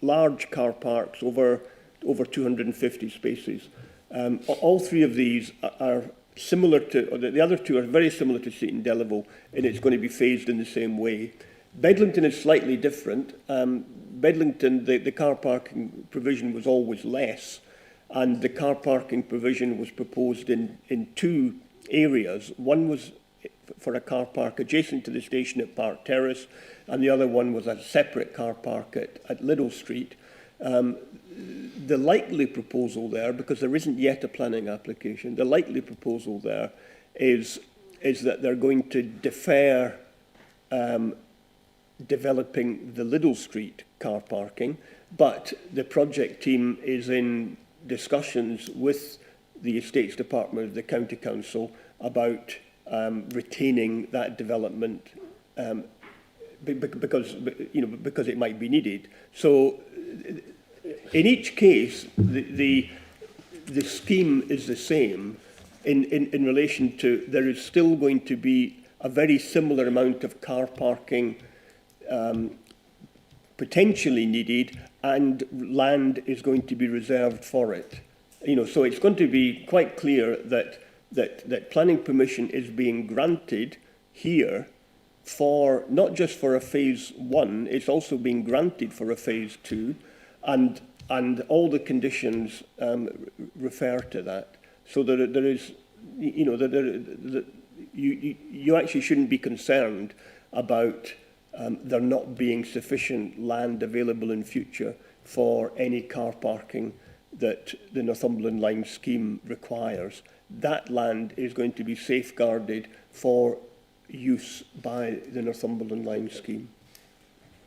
large car parks over 250 spaces. All 3 of these are similar to, or the other 2 are very similar to Seaton Delaval, and it's going to be phased in the same way. Bedlington is slightly different. Bedlington, the car parking provision was always less, and the car parking provision was proposed in 2 areas. One was for a car park adjacent to the station at Park Terrace, and the other one was a separate car park at Liddell Street. The likely proposal there, because there isn't yet a planning application, the likely proposal there is that they're going to defer developing the Liddell Street car parking, but the project team is in discussions with the Estates Department of the County Council about retaining that development because it might be needed. So in each case, the scheme is the same in relation to there is still going to be a very similar amount of car parking potentially needed, and land is going to be reserved for it. So it's going to be quite clear that planning permission is being granted here for not just for a phase 1, it's also being granted for a phase 2, and all the conditions refer to that. So there is, you actually shouldn't be concerned about there not being sufficient land available in future for any car parking that the Northumberland Line scheme requires. That land is going to be safeguarded for use by the Northumberland Line scheme.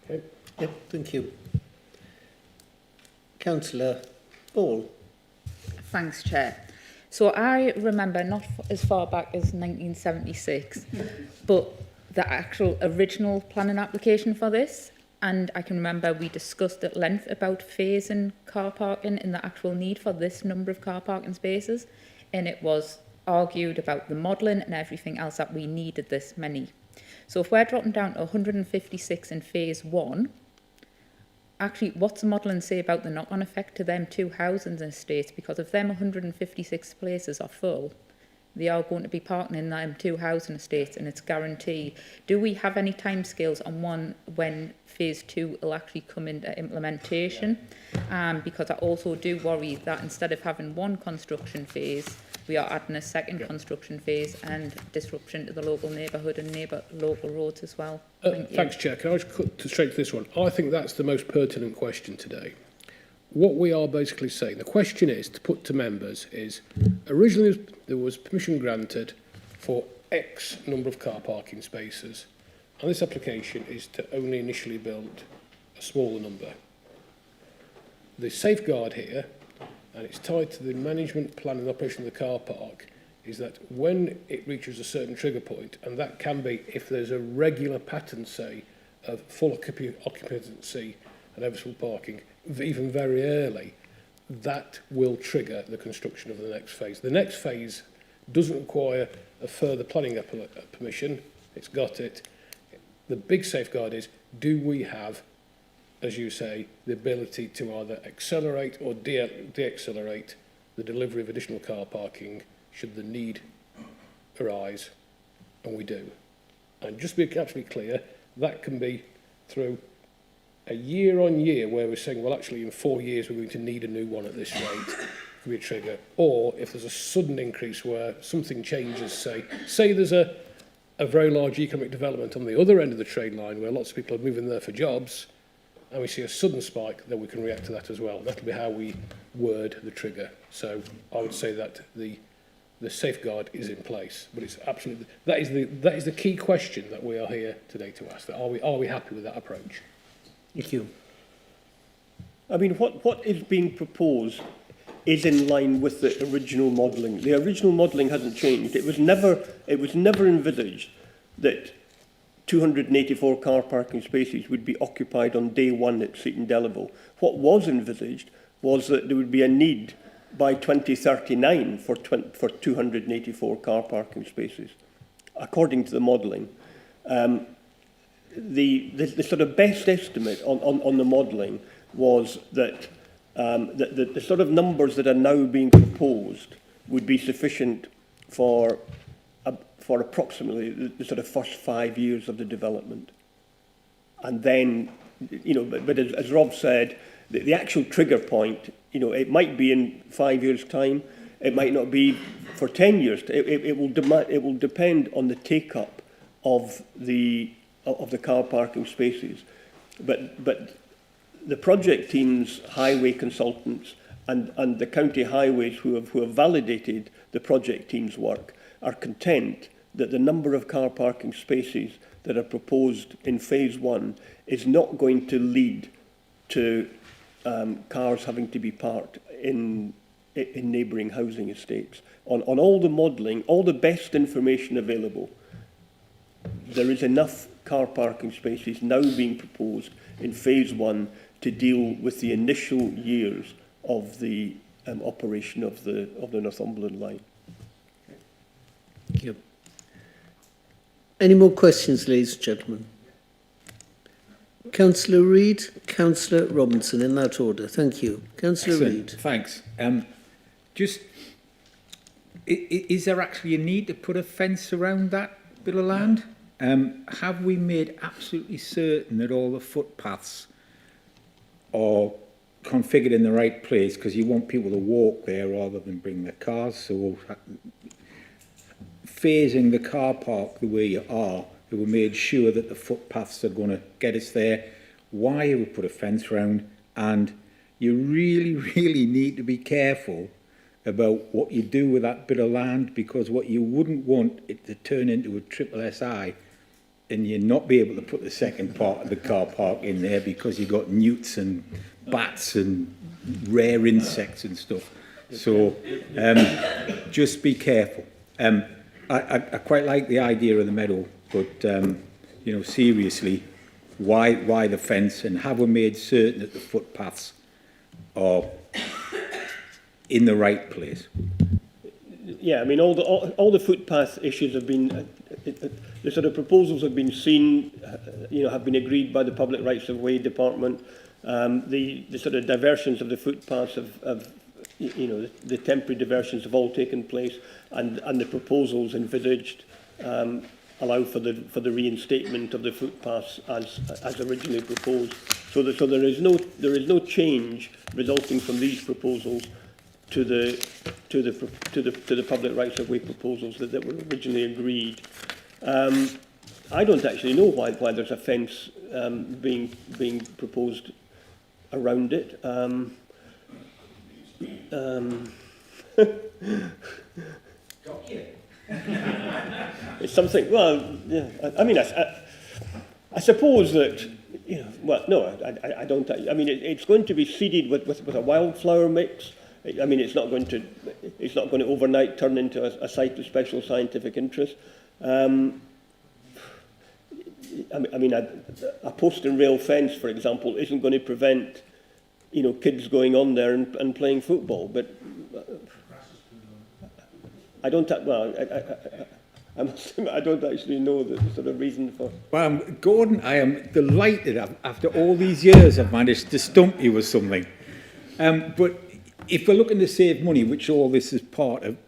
Okay. Yep, thank you. Councillor Ball. Thanks, Chair. So I remember not as far back as 1976, but the actual original planning application for this, And I can remember we discussed at length about phasing car parking and the actual need for this number of car parking spaces. And it was argued about the modelling and everything else that we needed this many. So if we're dropping down to 156 in phase 1, actually, what's the modelling say about the knock-on effect to them two housing estates? Because if them 156 places are full, they are going to be parking in them two housing estates, and it's guaranteed. Do we have any timescales on when phase 2 will actually come into implementation? Because I also do worry that instead of having one construction phase, we are adding a second construction phase and disruption to the local neighbourhood and local roads as well. Thanks, Chair. Can I just cut straight to this one? I think that's the most pertinent question today. What we are basically saying, the question is, to put to members, is originally there was permission granted for X number of car parking spaces, and this application is to only initially build a smaller number. The safeguard here, and it's tied to the management plan and operation of the car park, is that when it reaches a certain trigger point, and that can be if there's a regular pattern, say, of full occupancy and overfull parking, even very early, that will trigger the construction of the next phase. The next phase doesn't require a further planning permission. It's got it. The big safeguard is, do we have, as you say, the ability to either accelerate or de-accelerate the delivery of additional car parking should the need arise, and we do. And just to be absolutely clear, that can be through a year on year where we're saying, well, actually in 4 years we're going to need a new one at this rate, could be a trigger. Or if there's a sudden increase where something changes, say there's a very large economic development on the other end of the trade line where lots of people are moving there for jobs, and we see a sudden spike, then we can react to that as well. That'll be how we word the trigger. So I would say that the safeguard is in place, but it's absolutely, that is the key question that we are here today to ask. That are we happy with that approach? Thank you. I mean, what is being proposed is in line with the original modelling. The original modelling hasn't changed. It was never envisaged that 284 car parking spaces would be occupied on day one at Seaton Delaval. What was envisaged was that there would be a need by 2039 for 284 car parking spaces, according to the modelling. The sort of best estimate on the modelling was that the sort of numbers that are now being proposed would be sufficient for approximately the sort of first 5 years of the development. And then, but as Rob said, the actual trigger point, it might be in 5 years' time, it might not be for 10 years. It will depend on the take-up of the car parking spaces. But the project teams, highway consultants, and the county highways who have validated the project team's work are content that the number of car parking spaces that are proposed in phase 1 is not going to lead to cars having to be parked in neighbouring housing estates. On all the modelling, all the best information available, there is enough car parking spaces now being proposed in phase 1 to deal with the initial years of the operation of the Northumberland line. Thank you. Any more questions, ladies and gentlemen? Councillor Reid, Councillor Robinson, in that order. Thank you. Councillor Reid. Thanks. Is there actually a need to put a fence around that bit of land? Have we made absolutely certain that all the footpaths are configured in the right place? Because you want people to walk there rather than bring their cars. So phasing the car park the way you are, we made sure that the footpaths are going to get us there. Why have we put a fence around? And you really, really need to be careful about what you do with that bit of land, because what you wouldn't want it to turn into a triple SI and you not be able to put the second part of the car park in there because you've got newts and bats and rare insects and stuff. So just be careful. I quite like the idea of the meadow, but seriously, why the fence, and have we made certain that the footpaths are in the right place? Yeah, I mean, all the footpath issues have been, the sort of proposals have been seen, have been agreed by the Public Rights of Way Department. The sort of diversions of the footpaths have the temporary diversions have all taken place, and the proposals envisaged allow for the reinstatement of the footpaths as originally proposed. So there is no change resulting from these proposals to the Public Rights of Way proposals that were originally agreed. I don't actually know why there's a fence being proposed around it. It's something. Well, yeah. I mean, I suppose that well, no, I don't. I mean, it's going to be seeded with a wildflower mix. I mean, it's not going to overnight turn into a site of special scientific interest. I mean, a post and rail fence, for example, isn't going to prevent kids going on there and playing football. But I don't. Well, I don't actually know the sort of reason for. Well, Gordon, I am delighted after all these years I've managed to stump you with something. But if we're looking to save money, which all this is part of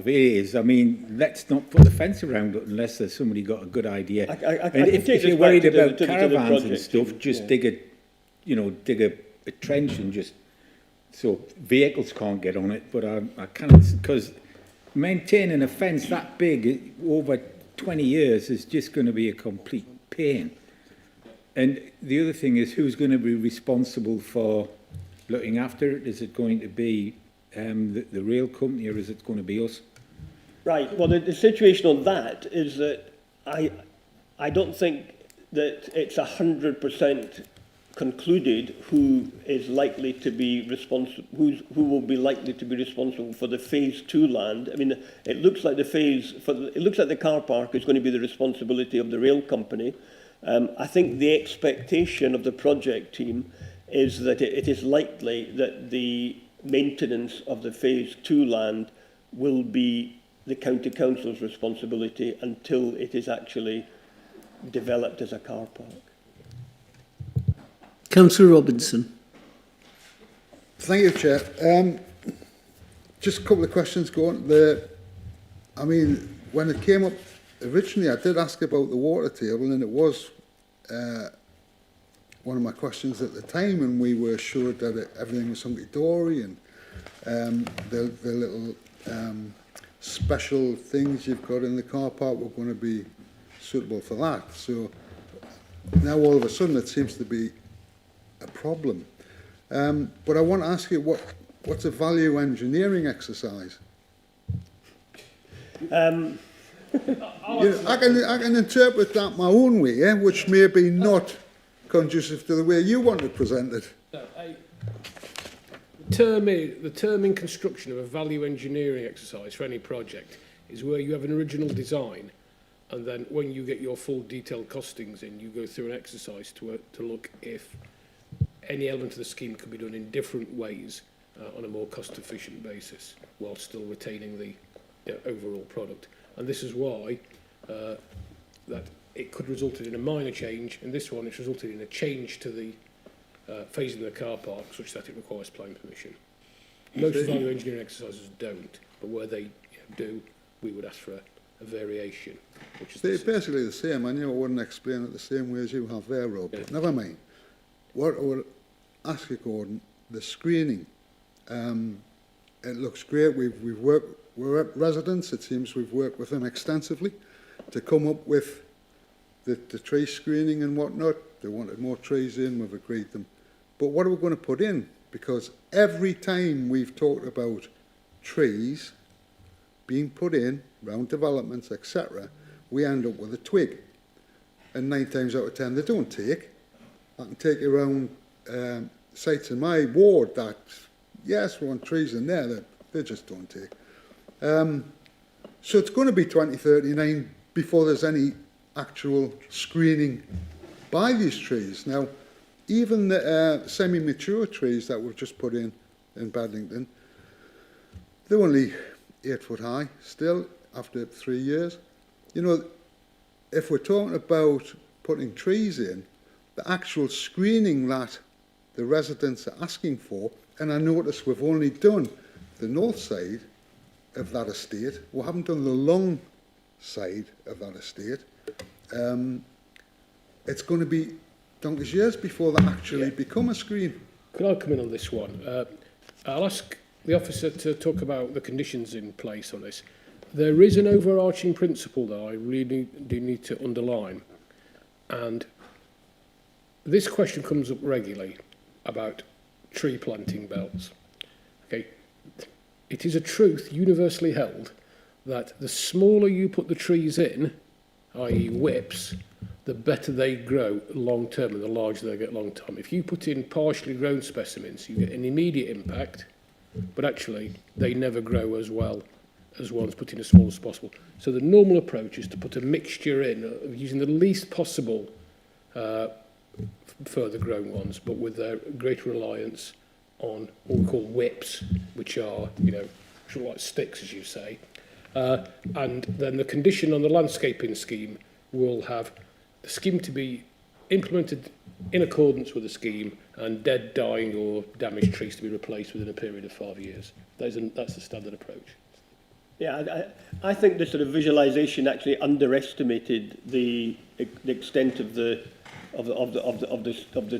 it is, I mean, let's not put the fence around it unless there's somebody got a good idea. And if you're worried about caravans and stuff, just dig a trench and just so vehicles can't get on it. But I can't, because maintaining a fence that big over 20 years is just going to be a complete pain. And the other thing is, who's going to be responsible for looking after it? Is it going to be the rail company, or is it going to be us? Right. Well, the situation on that is that I don't think that it's 100% concluded who is likely to be responsible, who will be likely to be responsible for the Phase 2 land. I mean, it looks like it looks like the car park is going to be the responsibility of the rail company. I think the expectation of the project team is that it is likely that the maintenance of the Phase 2 land will be the County Council's responsibility until it is actually developed as a car park. Councillor Robinson. Thank you, Chair. Just a couple of questions going. I mean, when it came up originally, I did ask about the water table, and it was one of my questions at the time, and we were assured that everything was hunky-dory, and the little special things you've got in the car park were going to be suitable for that. So now all of a sudden it seems to be a problem. But I want to ask you, what's a value engineering exercise? I can interpret that my own way, which may be not conducive to the way you want it presented. The term in construction of a value engineering exercise for any project is where you have an original design, and then when you get your full detailed costings in, you go through an exercise to look if any element of the scheme could be done in different ways on a more cost-efficient basis, while still retaining the overall product. And this is why that it could result in a minor change. In this one, it's resulted in a change to the phasing of the car park, such that it requires planning permission. Most value engineering exercises don't, but where they do, we would ask for a variation. Which is it's basically the same. I knew I wouldn't explain it the same way as you have there, Rob, but never mind. What I would ask you, Gordon, the screening, it looks great. We're residents, it seems we've worked with them extensively to come up with the tree screening and whatnot. They wanted more trees in, we've agreed them. But what are we going to put in? Because every time we've talked about trees being put in, around developments, etc., we end up with a twig. And 9 times out of 10, they don't take. I can take you around sites in my ward that, yes, we want trees in there, that they just don't take. So it's going to be 2039 before there's any actual screening buy these trees. Now, even the semi-mature trees that we've just put in Bedlington, they're only 8 foot high still after 3 years. You know, if we're talking about putting trees in, the actual screening that the residents are asking for, and I notice we've only done the north side of that estate, we haven't done the long side of that estate. It's going to be donkey's years before they actually become a screen. Could I come in on this one? I'll ask the officer to talk about the conditions in place on this. There is an overarching principle that I really do need to underline, and this question comes up regularly about tree planting belts. Okay, it is a truth universally held that the smaller you put the trees in, i.e. whips, the better they grow long term and the larger they get long term. If you put in partially grown specimens, you get an immediate impact, but actually they never grow as well as ones put in as small as possible. So the normal approach is to put a mixture in of using the least possible further grown ones, but with a greater reliance on what we call whips, which are, you know, sort of like sticks, as you say. And then the condition on the landscaping scheme will have the scheme to be implemented in accordance with the scheme and dead, dying or damaged trees to be replaced within a period of 5 years. That's the standard approach. Yeah, I think the sort of visualisation actually underestimated the extent of the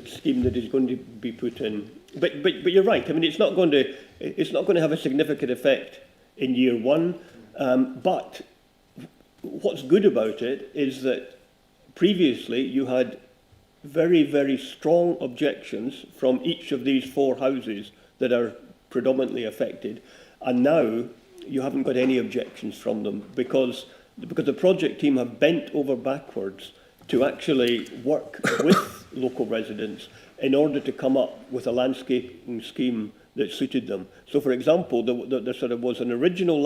scheme that is going to be put in. But you're right. I mean, it's not going to have a significant effect in year one. But what's good about it is that previously you had very, very strong objections from each of these 4 houses that are predominantly affected, and now you haven't got any objections from them because the project team have bent over backwards to actually work with local residents in order to come up with a landscaping scheme that suited them. So, for example, there was an original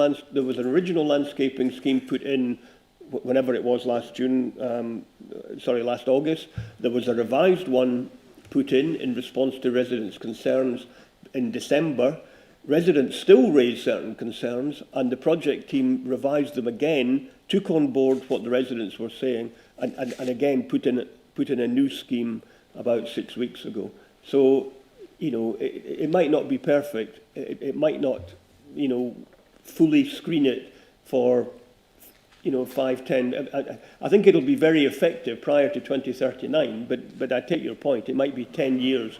landscaping scheme put in whenever it was last August. There was a revised one put in response to residents' concerns in December. Residents still raised certain concerns, and the project team revised them again, took on board what the residents were saying, and again put in a new scheme about 6 weeks ago. So, you know, it might not be perfect. It might not, you know, fully screen it for, you know, 5, 10. I think it'll be very effective prior to 2039, but I take your point. It might be 10 years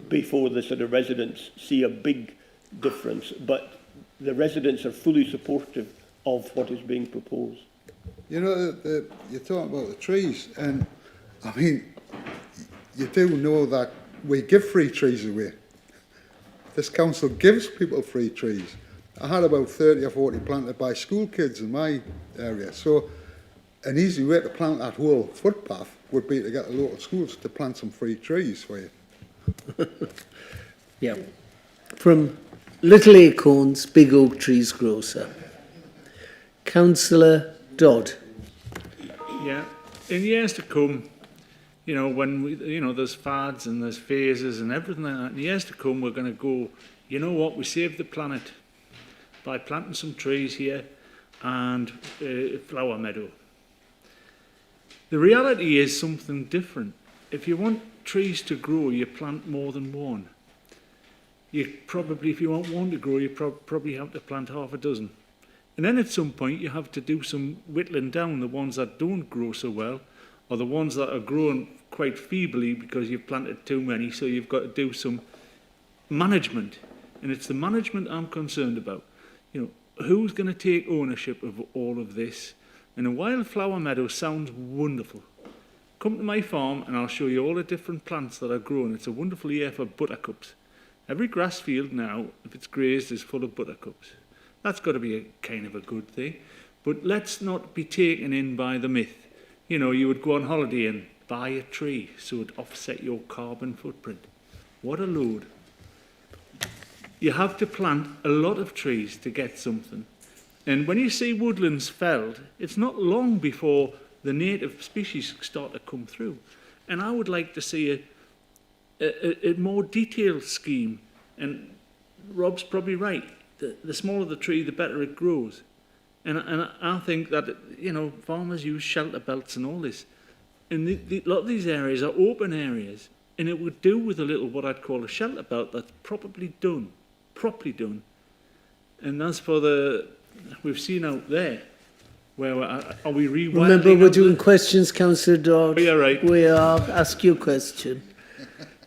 before the sort of residents see a big difference, but the residents are fully supportive of what is being proposed. You know, you're talking about the trees, and I mean, you do know that we give free trees away. This council gives people free trees. I had about 30 or 40 planted by school kids in my area, so an easy way to plant that whole footpath would be to get the local schools to plant some free trees for you. Yeah. From Little Acorns, Big Oak Trees Grocer. Councillor Dodd. Yeah, in years to come, you know, when there's fads and there's phases and everything like that, in years to come, we're going to go, you know what, we saved the planet by planting some trees here and flower meadow. The reality is something different. If you want trees to grow, you plant more than one. You probably, if you want one to grow, you probably have to plant half a dozen. And then at some point, you have to do some whittling down the ones that don't grow so well, or the ones that are growing quite feebly because you've planted too many, so you've got to do some management. And it's the management I'm concerned about. You know, who's going to take ownership of all of this? And a wildflower meadow sounds wonderful. Come to my farm and I'll show you all the different plants that are growing. It's a wonderful year for buttercups. Every grass field now, if it's grazed, is full of buttercups. That's got to be a kind of a good thing. But let's not be taken in by the myth. You know, you would go on holiday and buy a tree so it offset your carbon footprint. What a load. You have to plant a lot of trees to get something. And when you see woodlands felled, it's not long before the native species start to come through. And I would like to see a more detailed scheme. And Rob's probably right. The smaller the tree, the better it grows. And I think that, you know, farmers use shelter belts and all this. And a lot of these areas are open areas. And it would do with a little what I'd call a shelter belt that's properly done. And as for we've seen out there, where are we rewilding? Remember, we're doing questions, Councillor Dodd. Oh, yeah, right. We are. Ask your question.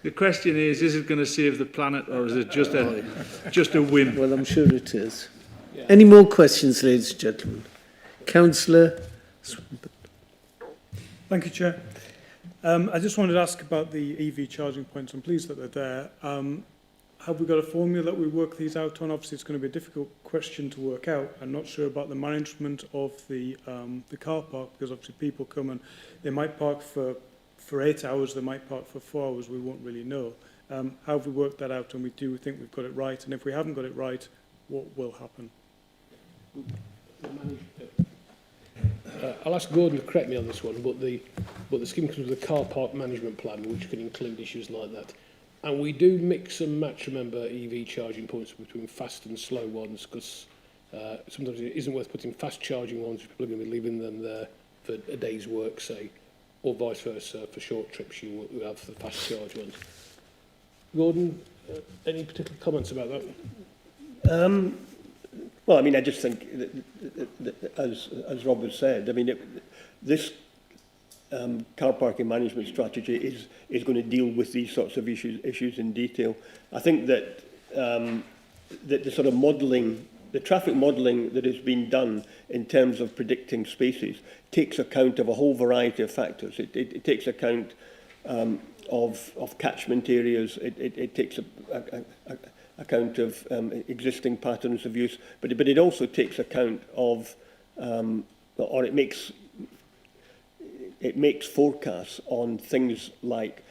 The question is it going to save the planet, or is it just a whim? Well, I'm sure it is. Any more questions, ladies and gentlemen? Councillor Swinburne. Thank you, Chair. I just wanted to ask about the EV charging points. I'm pleased that they're there. Have we got a formula that we work these out on? Obviously, it's going to be a difficult question to work out. I'm not sure about the management of the car park, because obviously people come and they might park for 8 hours, they might park for 4 hours, we won't really know. How have we worked that out, and we do think we've got it right? And if we haven't got it right, what will happen? I'll ask Gordon to correct me on this one, but the scheme comes with a car park management plan, which can include issues like that. And we do mix and match, remember, EV charging points between fast and slow ones, because sometimes it isn't worth putting fast charging ones, people are going to be leaving them there for a day's work, say, or vice versa. For short trips, you have the fast charge ones. Gordon, any particular comments about that? Well, I mean, I just think that as Rob has said, I mean, this car parking management strategy is going to deal with these sorts of issues in detail. I think that the sort of modelling, the traffic modelling that has been done in terms of predicting spaces takes account of a whole variety of factors. It takes account of catchment areas. It takes account of existing patterns of use, but it also takes account of, or it makes forecasts on things like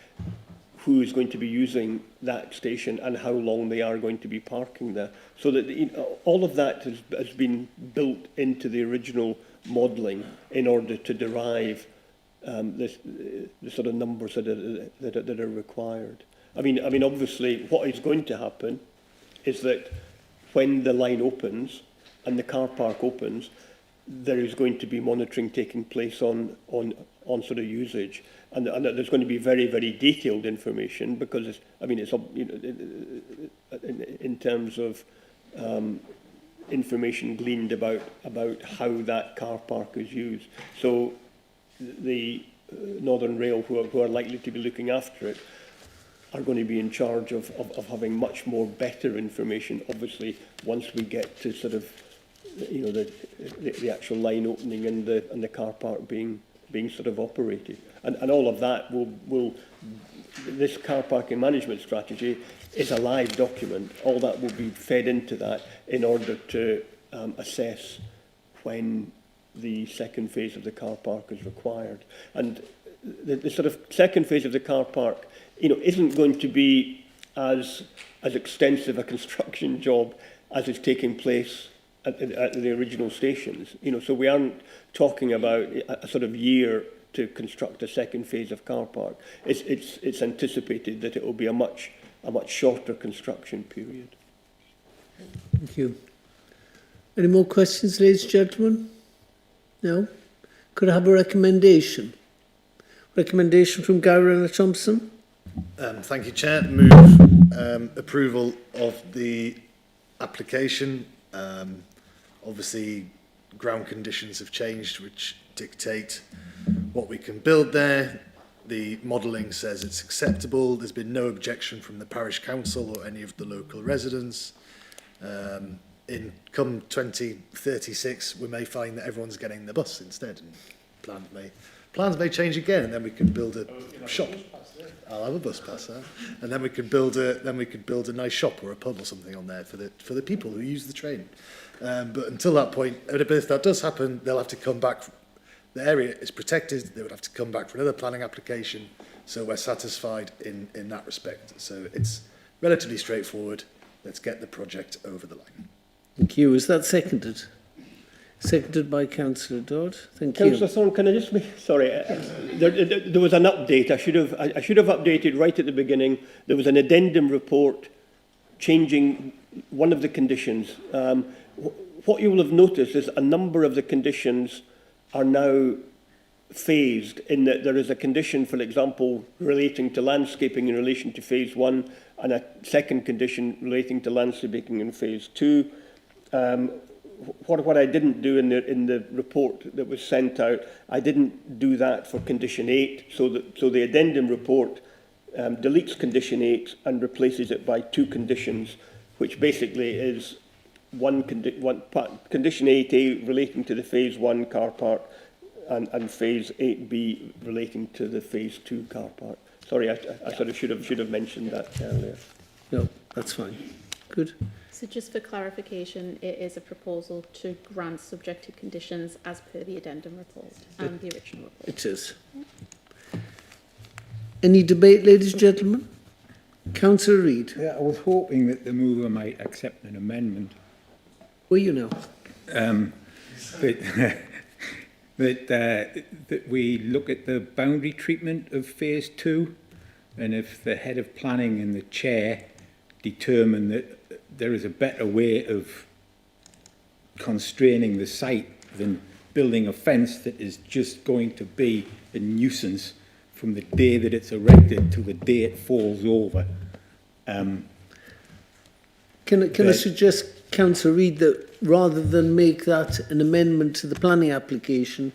who is going to be using that station and how long they are going to be parking there. So that all of that has been built into the original modelling in order to derive the sort of numbers that are required. I mean, obviously, what is going to happen is that when the line opens and the car park opens, there is going to be monitoring taking place on sort of usage, and there's going to be very, very detailed information, because it's, I mean, it's, you know, in terms of information gleaned about how that car park is used. So the Northern Rail, who are likely to be looking after it, are going to be in charge of having much more better information, obviously, once we get to sort of, you know, the actual line opening and the car park being sort of operated. And all of that will this car parking management strategy is a live document. All that will be fed into that in order to assess when the second phase of the car park is required. And the sort of second phase of the car park, you know, isn't going to be as extensive a construction job as is taking place at the original stations. You know, so we aren't talking about a sort of year to construct a second phase of car park. It's anticipated that it will be a much shorter construction period. Thank you. Any more questions, ladies and gentlemen? No? Could I have a recommendation? Recommendation from Gary Rayner-Thompson? Thank you, Chair. Move approval of the application. Obviously, ground conditions have changed, which dictate what we can build there. The modelling says it's acceptable. There's been no objection from the parish council or any of the local residents. In come 2036, we may find that everyone's getting the bus instead, and plans may change again, and then we can build a shop. I'll have a bus pass there, and then we could build a nice shop or a pub or something on there for the people who use the train. But until that point, if that does happen, they'll have to come back. The area is protected. They would have to come back for another planning application. So we're satisfied in that respect. So it's relatively straightforward. Let's get the project over the line. Thank you. Is that seconded? Seconded by Councillor Dodd. Thank you. Councillor Thorne, can I just make, sorry, there was an update. I should have updated right at the beginning. There was an addendum report changing one of the conditions. What you will have noticed is a number of the conditions are now phased, in that there is a condition, for example, relating to landscaping in relation to phase 1, and a second condition relating to landscaping in phase 2. What I didn't do in the report that was sent out, I didn't do that for condition 8. So the addendum report deletes condition 8 and replaces it by 2 conditions, which basically is condition 8A relating to the phase 1 car park, and phase 8B relating to the phase 2 car park. Sorry, I sort of should have mentioned that earlier. No, that's fine. Good. So just for clarification, it is a proposal to grant subject to conditions as per the addendum report and the original report. It is. Any debate, ladies and gentlemen? Councillor Reid. Yeah, I was hoping that the mover might accept an amendment. Well, you know. That we look at the boundary treatment of phase 2, and if the head of planning and the chair determine that there is a better way of constraining the site than building a fence that is just going to be a nuisance from the day that it's erected to the day it falls over. Can I suggest, Councillor Reid, that rather than make that an amendment to the planning application,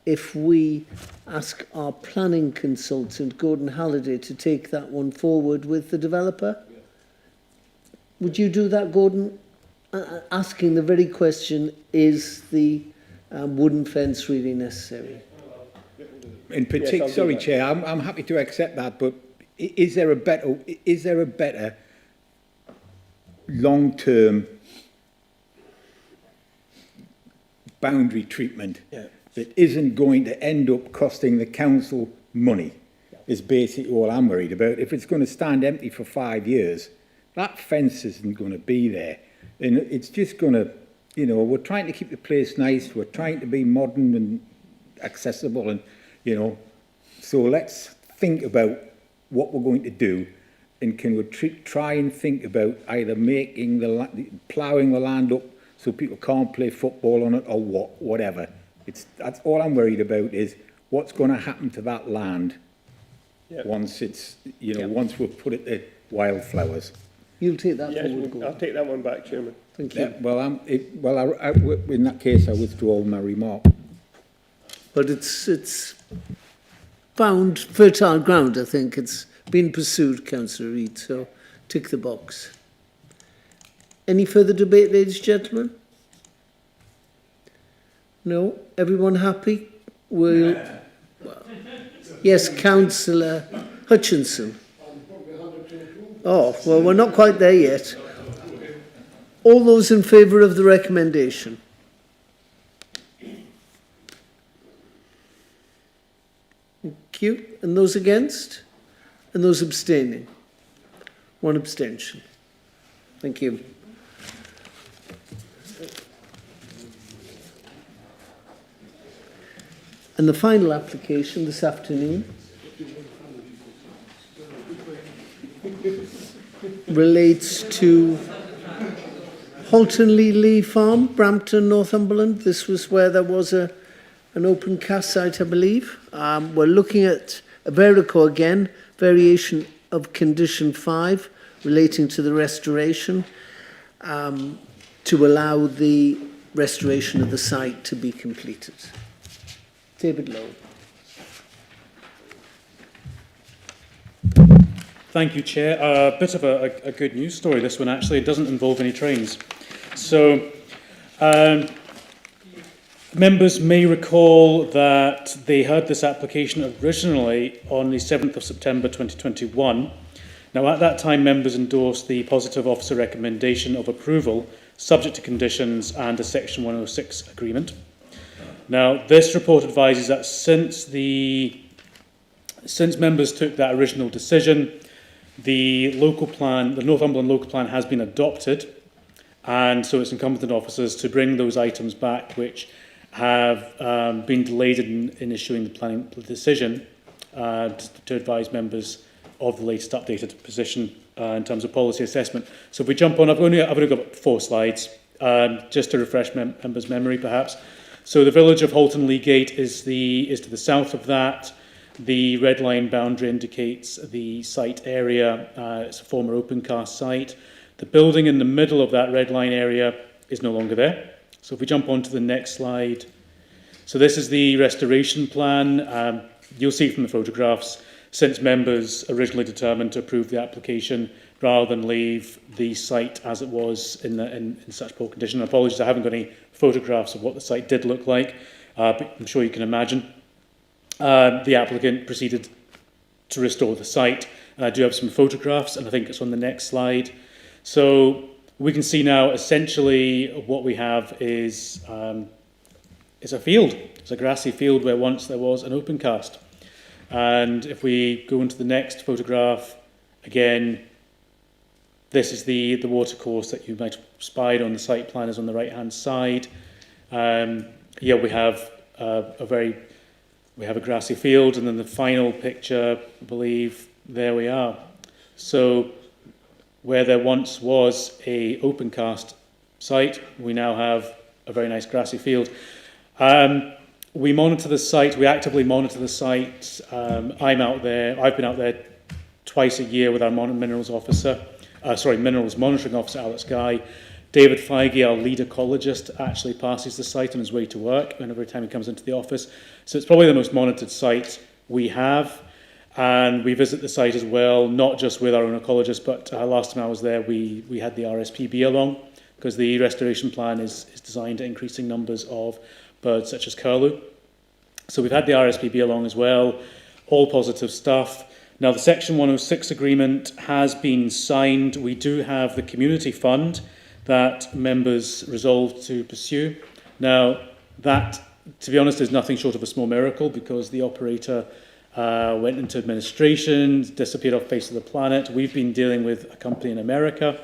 if we ask our planning consultant, Gordon Halliday, to take that one forward with the developer? Would you do that, Gordon? Asking the very question, is the wooden fence really necessary? In particular, Yes, sorry, Chair, I'm happy to accept that, but is there a better long-term boundary treatment that isn't going to end up costing the council money? Is basically all I'm worried about. If it's going to stand empty for 5 years, that fence isn't going to be there. And it's just going to, you know, we're trying to keep the place nice, we're trying to be modern and accessible, and, you know, so let's think about what we're going to do, and can we try and think about either making ploughing the land up so people can't play football on it, or whatever. That's all I'm worried about, is what's going to happen to that land once it's, you know, once we've put it to wildflowers. You'll take that Yes, forward, I'll take that one back, Chairman. Thank you. Yeah, in that case, I withdraw my remark. But it's found fertile ground, I think. It's been pursued, Councillor Reid, so tick the box. Any further debate, ladies and gentlemen? No? Everyone happy? Yes, Councillor Hutchinson. Oh, well, we're not quite there yet. All those in favour of the recommendation? Thank you. And those against? And those abstaining? One abstention. Thank you. And the final application this afternoon relates to Haltonley Farm, Brampton, Northumberland. This was where there was an open cast site, I believe. We're looking at a Verico again, variation of condition 5 relating to the restoration, to allow the restoration of the site to be completed. David Lowe. Thank you, Chair. A bit of a good news story, this one, actually. It doesn't involve any trains. So, members may recall that they heard this application originally on the 7th of September 2021. Now, at that time, members endorsed the positive officer recommendation of approval, subject to conditions and a Section 106 agreement. Now, this report advises that since members took that original decision, the local plan, the Northumberland local plan, has been adopted, And so it's incumbent on officers to bring those items back which have been delayed in issuing the planning decision to advise members of the latest updated position in terms of policy assessment. So if we jump on, I've only got 4 slides, just to refresh members' memory perhaps. So the village of Halton Lee Gate is to the south of that. The red line boundary indicates the site area. It's a former open cast site. The building in the middle of that red line area is no longer there. So if we jump on to the next slide. So this is the restoration plan. You'll see from the photographs, since members originally determined to approve the application rather than leave the site as it was in such poor condition. Apologies, I haven't got any photographs of what the site did look like, but I'm sure you can imagine. The applicant proceeded to restore the site. And I do have some photographs, and I think it's on the next slide. So we can see now essentially what we have is a field. It's a grassy field where once there was an open cast. And if we go into the next photograph, again, this is the watercourse that you might have spied on the site plan is on the right-hand side. Yeah, we have a grassy field, and then the final picture, I believe, there we are. So where there once was a open cast site, we now have a very nice grassy field. We monitor the site, we actively monitor the site. I'm out there, I've been out there twice a year with our minerals monitoring officer, Alex Guy. David Feige, our lead ecologist, actually passes the site on his way to work every time he comes into the office. So it's probably the most monitored site we have. And we visit the site as well, not just with our own ecologist, but last time I was there, we had the RSPB along, because the restoration plan is designed at increasing numbers of birds such as curlew. So we've had the RSPB along as well, all positive stuff. Now the Section 106 agreement has been signed. We do have the community fund that members resolved to pursue. Now that, to be honest, is nothing short of a small miracle, because the operator went into administration, disappeared off the face of the planet. We've been dealing with a company in America.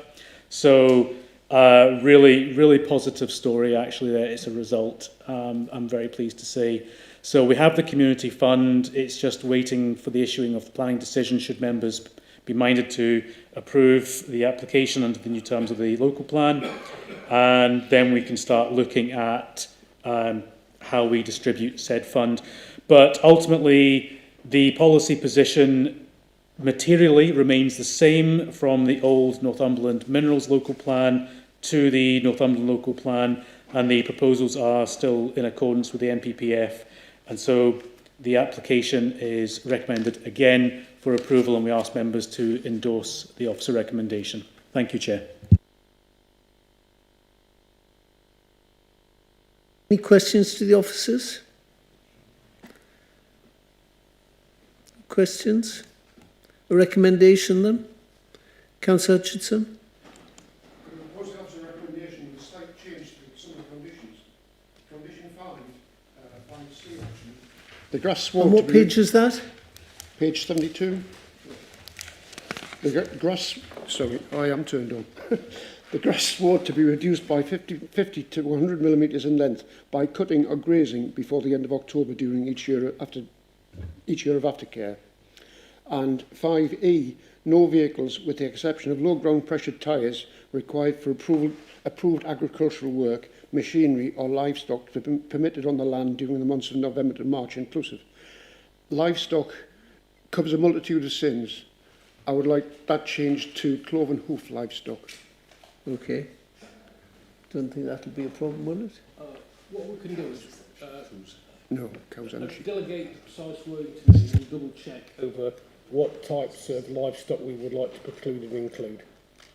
So really positive story actually there. It's a result, I'm very pleased to say. So we have the community fund. It's just waiting for the issuing of the planning decision should members be minded to approve the application under the new terms of the local plan. And then we can start looking at how we distribute said fund. But ultimately, the policy position materially remains the same from the old Northumberland Minerals local plan to the Northumberland local plan, and the proposals are still in accordance with the NPPF. And so the application is recommended again for approval, and we ask members to endorse the officer recommendation. Thank you, Chair. Any questions to the officers? Questions? A recommendation then? Councillor Hutchinson? Was the officer recommendation with a slight change to some of the conditions? Condition 5, 5C option. The grass sward. On what page is that? Page 72. The grass, sorry, I am turned on. The grass sward to be reduced by 50 to 100 millimetres in length by cutting or grazing before the end of October during each year of aftercare. And 5E, no vehicles, with the exception of low ground pressured tyres, required for approved agricultural work, machinery or livestock to be permitted on the land during the months of November to March inclusive. Livestock covers a multitude of sins. I would like that changed to cloven hoof livestock. Okay. Don't think that'll be a problem, will it? What we can do is No, cows energy. delegate the precise wording to me and double check over what types of livestock we would like to preclude and include.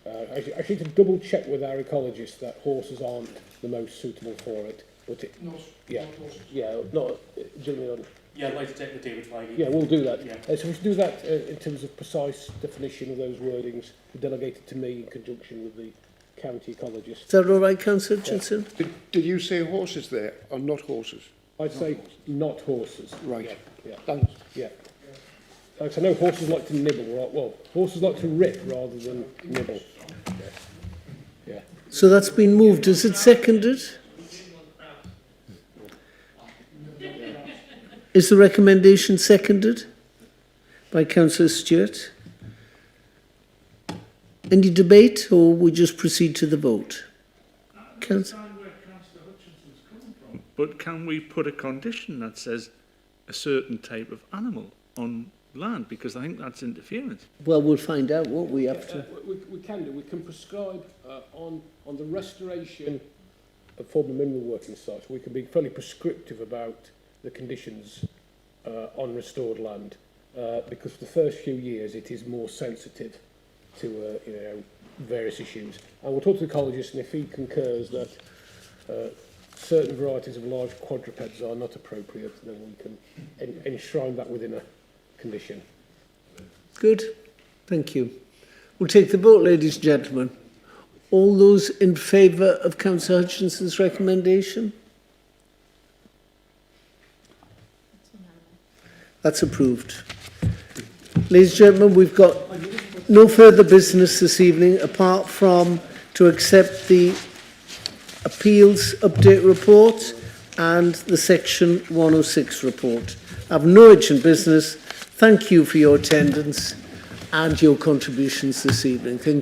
I need to double check with our ecologist that horses aren't the most suitable for it. But it, Not horses. yeah, not generally. Yeah, I'd like to take the David Feige. Yeah, we'll do that. Yeah. So we should do that in terms of precise definition of those wordings, delegated to me in conjunction with the county ecologist. Is that all right, Councillor Hutchinson? Did you say horses there or not horses? I'd say not horses. Right. Yeah. Thanks. Yeah. Like I know horses like to nibble, right? Well, horses like to rip rather than nibble. Yeah. So that's been moved. Is it seconded? Is the recommendation seconded by Councillor Stewart? Any debate, or we just proceed to the vote? But can we put a condition that says a certain type of animal on land? Because I think that's interference. Well, we'll find out, won't we, after? We can do. We can prescribe on the restoration of former mineral working sites. We can be fairly prescriptive about the conditions on restored land, because for the first few years it is more sensitive to various issues. And we'll talk to the ecologist, and if he concurs that certain varieties of large quadrupeds are not appropriate, then we can enshrine that within a condition. Good. Thank you. We'll take the vote, ladies and gentlemen. All those in favour of Councillor Hutchinson's recommendation? That's approved. Ladies and gentlemen, we've got no further business this evening apart from to accept the appeals update report and the section 106 report. I have no urgent business. Thank you for your attendance and your contributions this evening. Thank you.